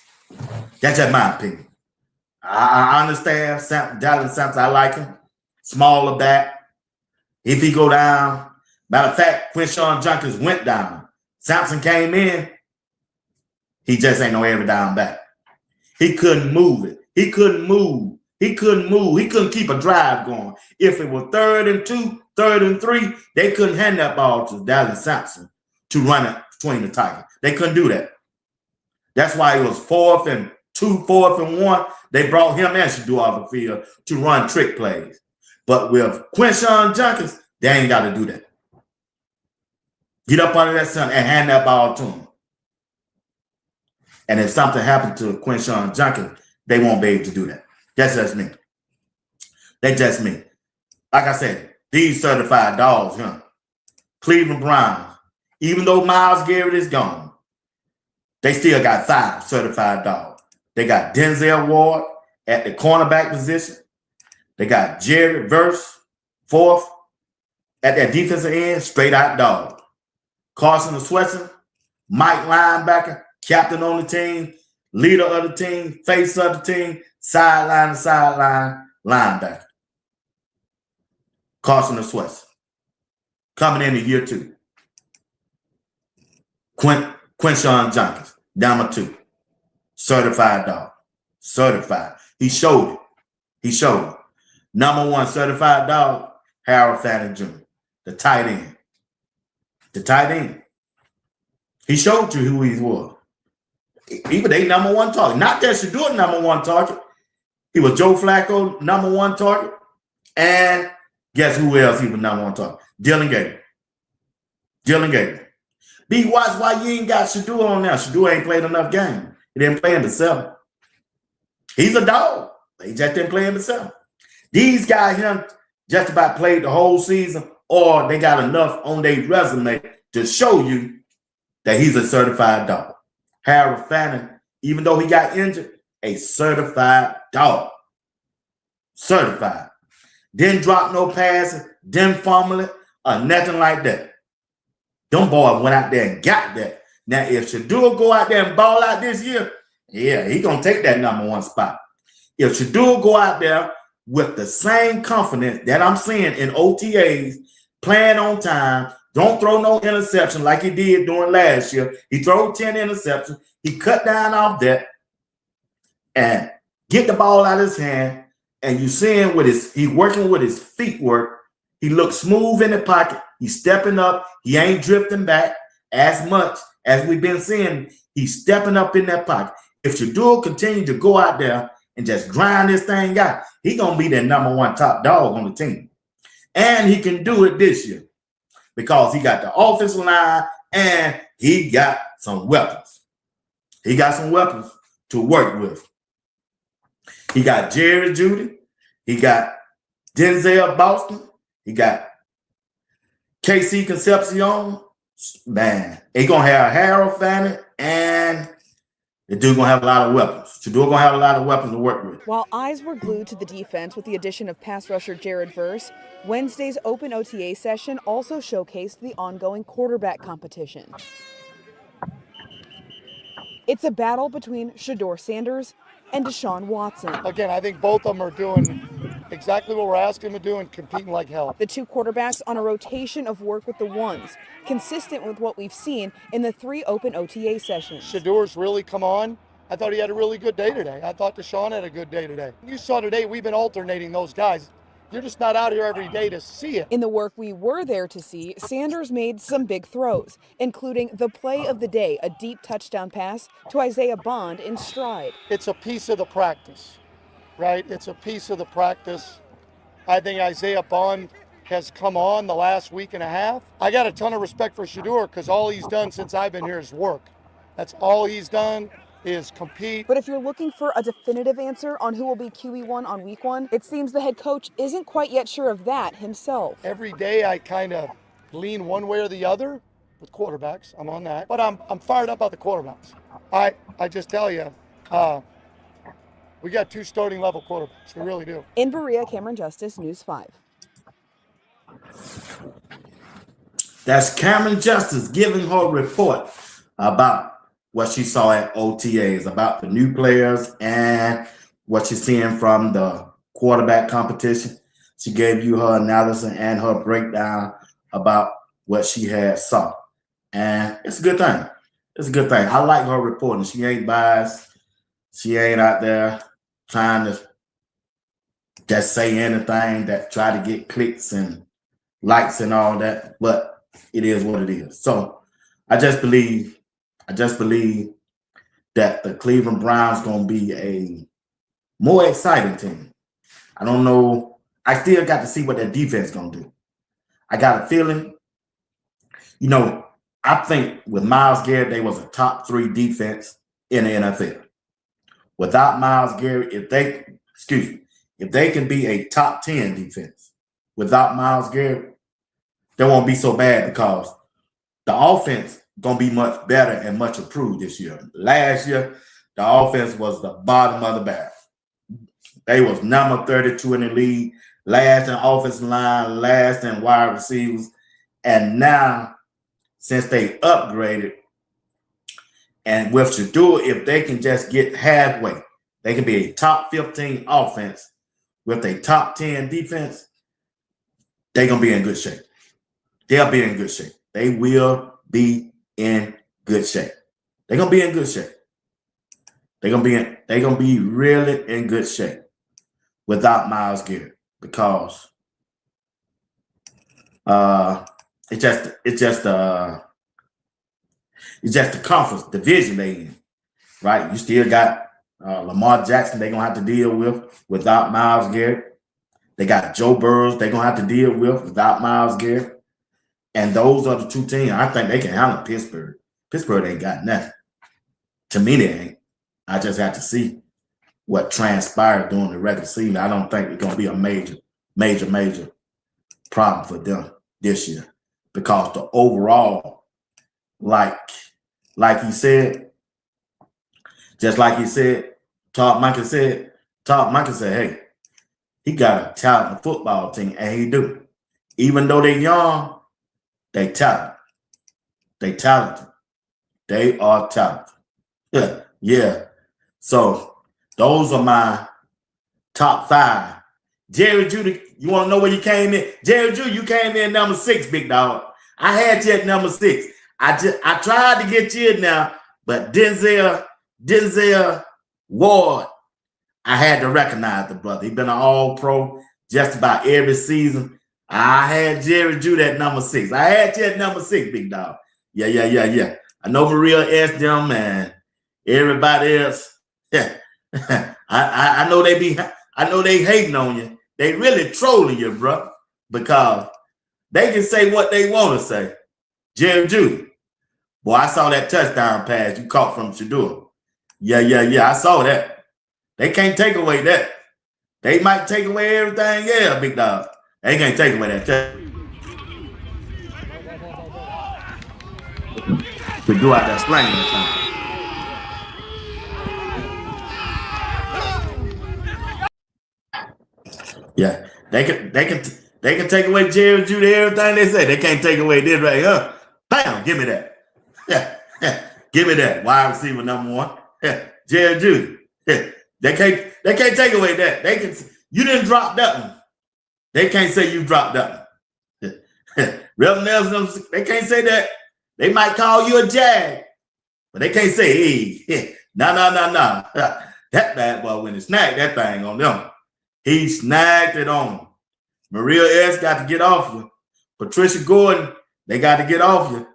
That's just my opinion. I understand Dallas Sampson. I like him. Smaller back. If he go down. Matter of fact, Quinshon Judkins went down. Sampson came in. He just ain't no every down back. He couldn't move it. He couldn't move. He couldn't move. He couldn't keep a drive going. If it was 3rd and 2, 3rd and 3, they couldn't hand that ball to Dallas Sampson to run it between the tackles. They couldn't do that. That's why it was 4th and 2, 4th and 1. They brought him and Shedeur off the field to run trick plays. But with Quinshon Judkins, they ain't got to do that. Get up under that sun and hand that ball to him. And if something happened to Quinshon Judkins, they won't be able to do that. That's just me. That's just me. Like I said, these certified dogs, Cleveland Browns, even though Myles Garrett is gone, they still got 5 certified dogs. They got Denzel Ward at the cornerback position. They got Jerry Verse, 4th, at that defensive end, straight out dog. Carson Swenson, Mike linebacker, captain on the team, leader of the team, face of the team, sideline to sideline, linebacker. Carson Sweat coming in year 2. Quinshon Jenkins, number 2. Certified dog. Certified. He showed it. He showed it. Number 1 certified dog, Harold Fanning Jr., the tight end. The tight end. He showed you who he was. Even they number 1 target. Not that Shedeur number 1 target. He was Joe Flacco number 1 target. And guess who else he was number 1 target? Dylan Gabriel. Dylan Gabriel. B, watch why you ain't got Shedeur on there. Shedeur ain't played enough games. He didn't play in the 7. He's a dog. He just didn't play in the 7. These guys him just about played the whole season, or they got enough on their resume to show you that he's a certified dog. Harold Fanning, even though he got injured, a certified dog. Certified. Didn't drop no passes, didn't fumble it, or nothing like that. Them boys went out there and got that. Now, if Shedeur go out there and ball out this year, yeah, he going to take that number 1 spot. If Shedeur go out there with the same confidence that I'm seeing in OTAs, playing on time, don't throw no interception like he did during last year. He threw 10 interceptions. He cut down off that and get the ball out of his hand. And you seeing he working with his feet work. He looks smooth in the pocket. He's stepping up. He ain't drifting back as much as we've been seeing. He's stepping up in that pocket. If Shedeur continue to go out there and just grind this thing out, he's going to be the number 1 top dog on the team. And he can do it this year because he got the offensive line and he got some weapons. He got some weapons to work with. He got Jerry Jeudy. He got Denzel Boston. He got KC Concepcion. Man, he going to have Harold Fanning, and the dude going to have a lot of weapons. Shedeur going to have a lot of weapons to work with. While eyes were glued to the defense with the addition of pass rusher Jared Verse, Wednesday's open OTA session also showcased the ongoing quarterback competition. It's a battle between Shedeur Sanders and Deshaun Watson. Again, I think both of them are doing exactly what we're asking them to do and competing like hell. The 2 quarterbacks on a rotation of work with the ones, consistent with what we've seen in the 3 open OTA sessions. Shedeur's really come on. I thought he had a really good day today. I thought Deshaun had a good day today. You saw today we've been alternating those guys. You're just not out here every day to see it. In the work we were there to see, Sanders made some big throws, including the play of the day, a deep touchdown pass to Isaiah Bond in stride. It's a piece of the practice, right? It's a piece of the practice. I think Isaiah Bond has come on the last week and a half. I got a ton of respect for Shedeur because all he's done since I've been here is work. That's all he's done. Is compete. But if you're looking for a definitive answer on who will be QB1 on week 1, it seems the head coach isn't quite yet sure of that himself. Every day I kind of lean one way or the other with quarterbacks. I'm on that. But I'm fired up about the quarterbacks. I just tell you, we got 2 starting level quarterbacks. We really do. In Berea, Cameron Justice, News 5. That's Cameron Justice giving her report about what she saw at OTAs, about the new players and what she's seeing from the quarterback competition. She gave you her analysis and her breakdown about what she had saw. And it's a good thing. It's a good thing. I like her reporting. She ain't biased. She ain't out there trying to just say anything that try to get clicks and likes and all that. But it is what it is. So I just believe that the Cleveland Browns going to be a more exciting team. I don't know. I still got to see what their defense going to do. I got a feeling, I think with Myles Garrett, they was a top 3 defense in the NFL. Without Myles Garrett, if they can be a top 10 defense without Myles Garrett, they won't be so bad because the offense going to be much better and much improved this year. Last year, the offense was the bottom of the barrel. They was number 32 in the league, last in offensive line, last in wide receivers. And now, since they upgraded And with Shedeur, if they can just get halfway, they can be a top 15 offense with a top 10 defense. They're going to be in good shape. They'll be in good shape. They will be in good shape. They're going to be in good shape. They're going to be really in good shape without Myles Garrett, because it's just the conference division they in, right? You still got Lamar Jackson they're going to have to deal with without Myles Garrett. They got Joe Burrows they're going to have to deal with without Myles Garrett. And those are the two teams. I think they can handle Pittsburgh. Pittsburgh ain't got nothing. To me, they ain't. I just have to see what transpired during the regular season. I don't think it's going to be a major problem for them this year, because the overall, like he said, just like he said, Todd Monken said, hey, he got a talented football team, and he do. Even though they're young, they talented. They talented. They are talented. Yeah. So those are my top 5. Jerry Judy, you want to know where you came in? Jerry Judy, you came in number 6, big dog. I had you at number 6. I tried to get you in now, but Denzel Ward, I had to recognize the brother. He's been an all-pro just about every season. I had Jerry Judy at number 6. I had you at number 6, big dog. Yeah. I know Maria asked them and everybody else. Yeah. I know they hating on you. They really trolling you, bro, because they can say what they want to say. Jerry Judy, boy, I saw that touchdown pass you caught from Shedeur. Yeah. I saw that. They can't take away that. They might take away everything else, big dog. They can't take away that touchdown. Shedeur out there slanging or something. Yeah, they can take away Jerry Judy, everything they say. They can't take away this right here. Bam, give me that. Yeah. Give me that. Wide receiver number 1. Yeah. Jerry Judy. Yeah. They can't take away that. You didn't drop that one. They can't say you dropped that one. Yeah. Reverend Nelson, they can't say that. They might call you a jag, but they can't say, hey, no. That bad boy went and snagged that thing on them. He snagged it on. Maria S. got to get off you. Patricia Gordon, they got to get off you.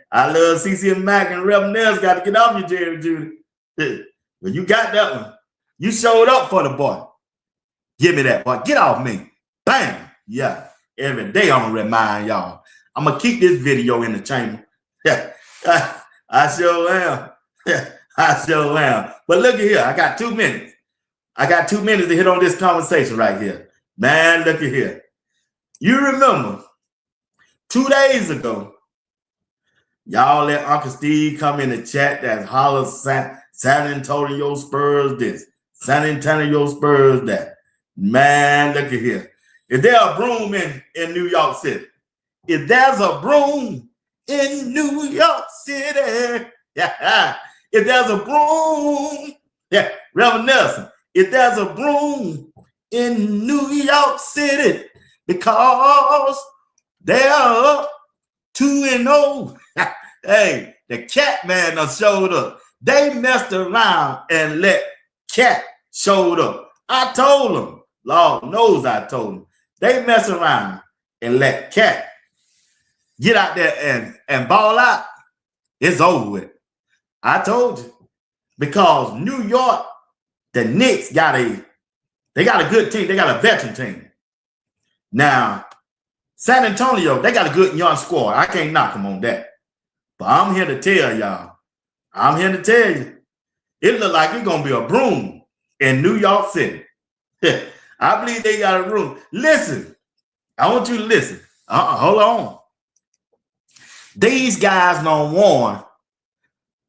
I love CC and Mac and Reverend Nels got to get off you, Jerry Judy. But you got that one. You showed up for the boy. Give me that, boy. Get off me. Bam. Yeah. Every day I'm going to remind y'all. I'm going to keep this video in the chamber. Yeah. I sure am. I sure am. But look at here. I got 2 minutes. I got 2 minutes to hit on this conversation right here. Man, look at here. You remember 2 days ago, y'all let Uncle Steve come in the chat that hollers San Antonio Spurs this, San Antonio Spurs that. Man, look at here. Is there a broom in New York City? If there's a broom in New York City, yeah. If there's a broom, yeah, Reverend Nelson. If there's a broom in New York City, because they're up 2-0. Hey, the Cat man done showed up. They messed around and let Cat showed up. I told them, Lord knows I told them. They mess around and let Cat get out there and ball out. It's over with. I told you. Because New York, the Knicks got a good team. They got a veteran team. Now, San Antonio, they got a good young squad. I can't knock them on that. But I'm here to tell y'all. I'm here to tell you. It look like it's going to be a broom in New York City. I believe they got a room. Listen. I want you to listen. Hold on. These guys done won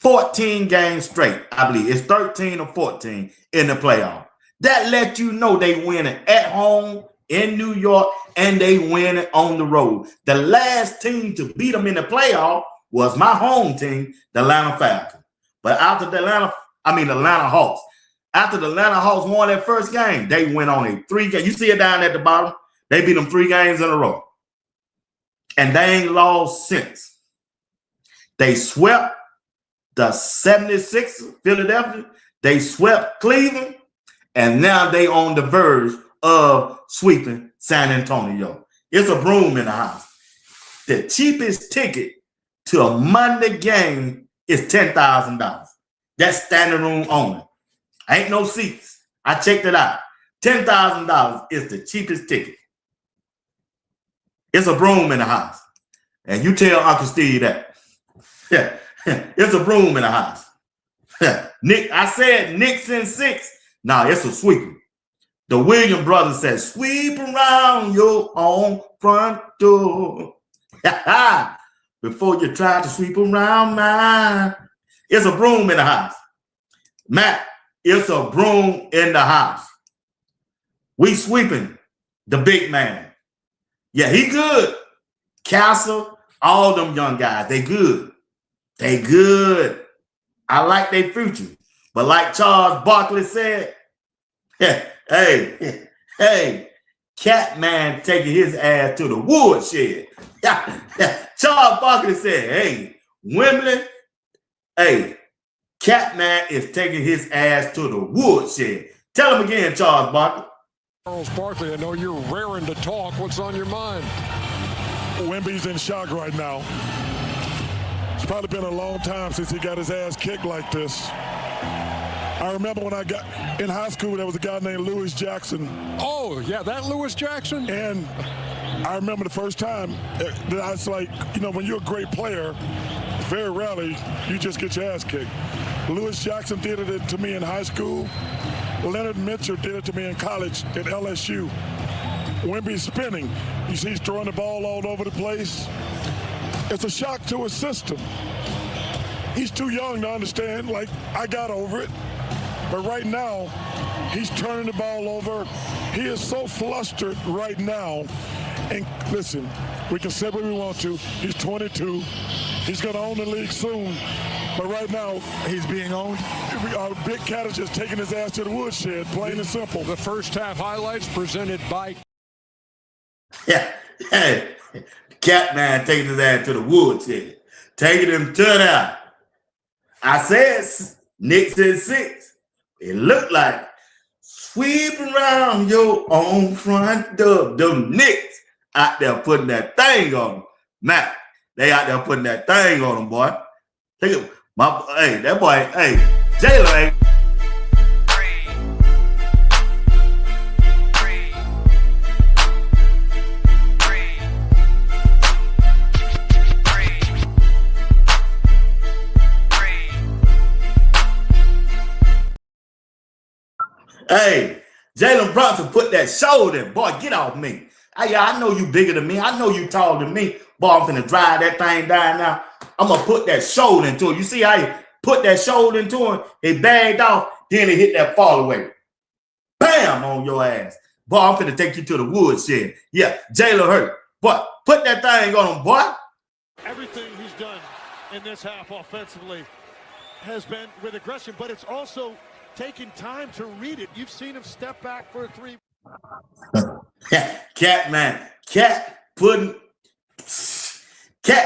14 games straight. I believe it's 13 or 14 in the playoff. That lets you know they winning at home in New York and they winning on the road. The last team to beat them in the playoff was my home team, the Atlanta Falcons. But after the Atlanta Hawks. After the Atlanta Hawks won that first game, they went on a 3-game. You see it down at the bottom? They beat them 3 games in a row. And they ain't lost since. They swept the 76ers, Philadelphia. They swept Cleveland. And now they on the verge of sweeping San Antonio. It's a broom in the house. The cheapest ticket to a Monday game is $10,000. That's standing room only. Ain't no seats. I checked it out. $10,000 is the cheapest ticket. It's a broom in the house. And you tell Uncle Steve that. Yeah. It's a broom in the house. Nick, I said Knicks in 6. Nah, it's a sweeper. The Williams brothers said, sweep around your own front door. Before you try to sweep around mine. It's a broom in the house. Matt, it's a broom in the house. We sweeping the big man. Yeah, he good. Castle, all them young guys, they good. They good. I like their future. But like Charles Barkley said, hey, Catman taking his ass to the woodshed. Charles Barkley said, hey, Wembley, hey, Catman is taking his ass to the woodshed. Tell him again, Charles Barkley. Charles Barkley, I know you're raring to talk. What's on your mind? Wemby's in shock right now. It's probably been a long time since he got his ass kicked like this. I remember when I got in high school, there was a guy named Lewis Jackson. Oh, yeah, that Lewis Jackson? And I remember the first time that I was like, you know, when you're a great player, very rarely you just get your ass kicked. Lewis Jackson did it to me in high school. Leonard Mitchell did it to me in college at LSU. Wemby's spinning. You see he's throwing the ball all over the place. It's a shock to his system. He's too young to understand. Like, I got over it. But right now, he's turning the ball over. He is so flustered right now. And listen, we can say what we want to. He's 22. He's going to own the league soon. But right now, he's being owned. Big Cat is just taking his ass to the woodshed, plain and simple. The first half highlights presented by... Yeah, hey, Catman taking his ass to the woodshed, taking him to that. I said Knicks in 6. It looked like sweep around your own front door. Them Knicks out there putting that thing on them. Matt, they out there putting that thing on them, boy. Take it. Hey, that boy, hey, Jalen ain't. Hey, Jalen Brunson put that shoulder in. Boy, get off me. I know you bigger than me. I know you taller than me. Boy, I'm finna drive that thing down now. I'm going to put that shoulder into it. You see how he put that shoulder into him? He bagged off. Then he hit that fall away. Bam on your ass. Boy, I'm finna take you to the woodshed. Yeah, Jalen hurt. Boy, put that thing on him, boy. Everything he's done in this half offensively has been with aggression, but it's also taking time to read it. You've seen him step back for a 3. Cat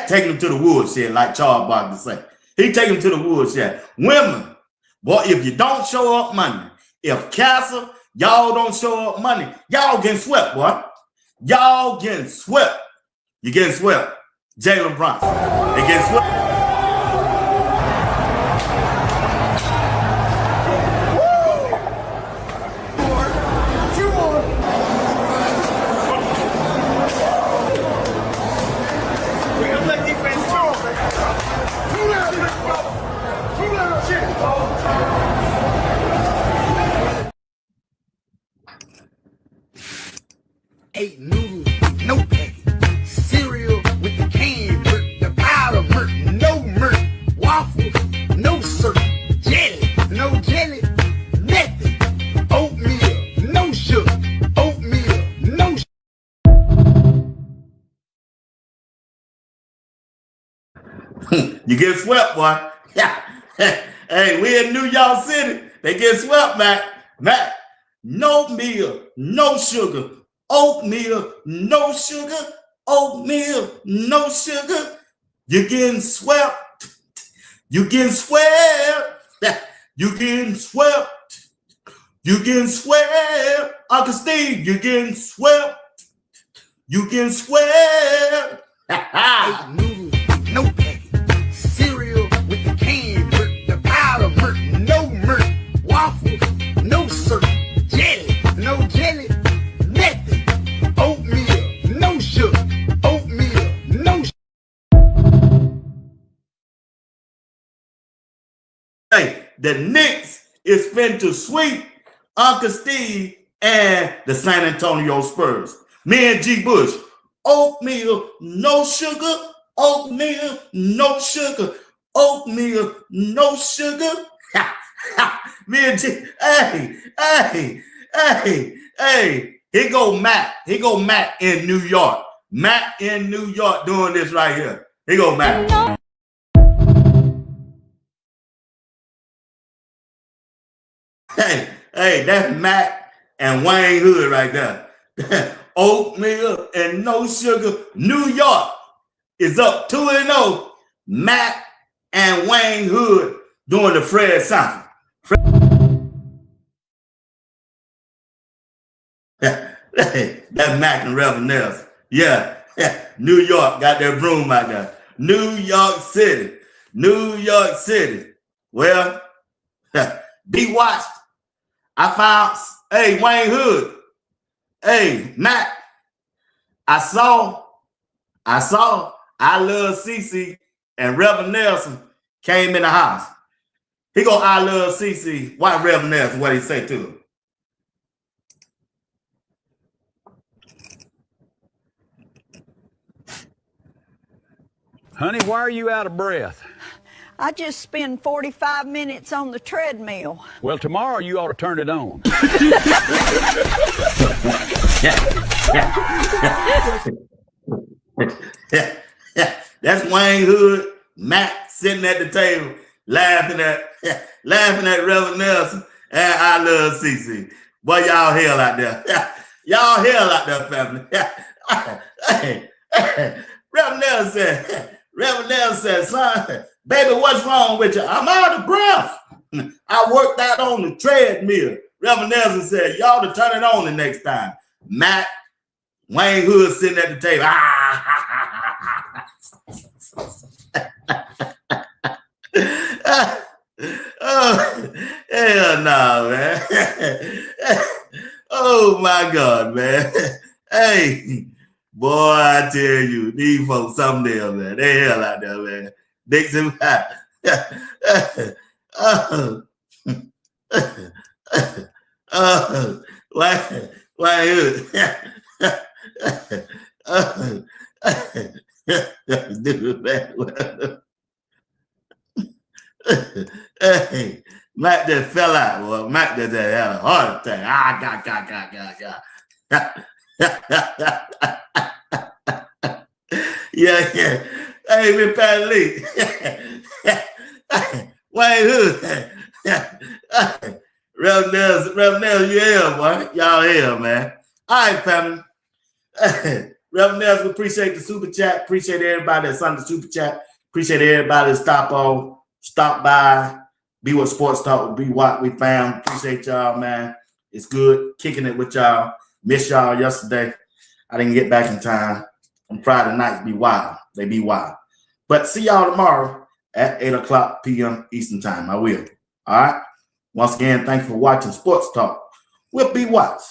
taking him to the woodshed, like Charles Barkley said. He take him to the woodshed. Women, boy, if you don't show up Monday, if Castle, y'all don't show up Monday, y'all getting swept, boy. Y'all getting swept. You getting swept. Jalen Brunson. They getting swept. Ate noodles, no packet, cereal with the can, the powder, no milk, waffles, no syrup, jelly, no jelly, nothing, oatmeal, no sugar, oatmeal, no sugar. You get swept, boy. Yeah. Hey, we in New York City. They get swept, Mac. Mac, no meal, no sugar. Oatmeal, no sugar. Oatmeal, no sugar. You're getting swept. You getting swept. You getting swept. You getting swept. Uncle Steve, you getting swept. You getting swept. Noodles, no packet. Cereal with the canned murk, the powder murk, no murk. Waffles, no syrup. Jelly, no jelly. Nothing. Oatmeal, no sugar. Oatmeal, no sugar. Hey, the Knicks is fin to sweep Uncle Steve and the San Antonio Spurs. Me and G. Bush. Oatmeal, no sugar. Oatmeal, no sugar. Oatmeal, no sugar. Me and G. Hey. Here go Matt. Here go Matt in New York. Matt in New York doing this right here. Here go Matt. Hey, that's Mac and Wayne Hood right there. Oatmeal and no sugar. New York is up 2-0. Mac and Wayne Hood doing the Fred Sanford. That's Mac and Reverend Nelson. Yeah. New York got their broom out there. New York City. New York City. Well, be watched. I found, hey, Wayne Hood. Hey, Matt. I saw I Love CC and Reverend Nelson came in the house. He go, I Love CC. Why Reverend Nelson? What he say to him? Honey, why are you out of breath? I just spend 45 minutes on the treadmill. Well, tomorrow you ought to turn it on. That's Wayne Hood, Matt sitting at the table laughing at Reverend Nelson and I Love CC. Boy, y'all hell out there. Y'all hell out there, family. Reverend Nelson said, son, baby, what's wrong with you? I'm out of breath. I worked out on the treadmill. Reverend Nelson said, y'all to turn it on the next time. Matt, Wayne Hood sitting at the table. Oh, hell no, man. Oh, my God, man. Hey, boy, I tell you, these folks something else, man. They hell out there, man. Dixon. Why Hood? Hey, Mac just fell out. Well, Mac just had a heart attack. Yeah. Hey, Miss Patty Lee. Wayne Hood. Reverend Nelson, you here, boy. Y'all here, man. All right, family. Reverend Nelson, appreciate the super chat. Appreciate everybody that's on the super chat. Appreciate everybody that stop by, be what sports talk, be what we found. Appreciate y'all, man. It's good kicking it with y'all. Miss y'all yesterday. I didn't get back in time. On Friday nights be wild. They be wild. But see y'all tomorrow at 8 p.m. Eastern time. I will. All right. Once again, thank you for watching Sports Talk. We'll be watched.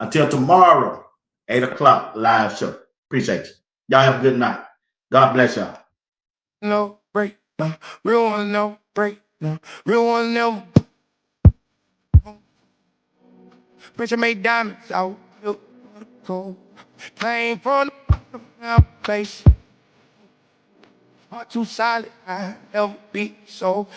Until tomorrow, 8 live show. Appreciate you. Y'all have a good night. God bless y'all. No break, no. Real one, no break, no. Real one, no. Pressure made diamonds out. Cold. Playing from the place. Heart too solid, I never be so.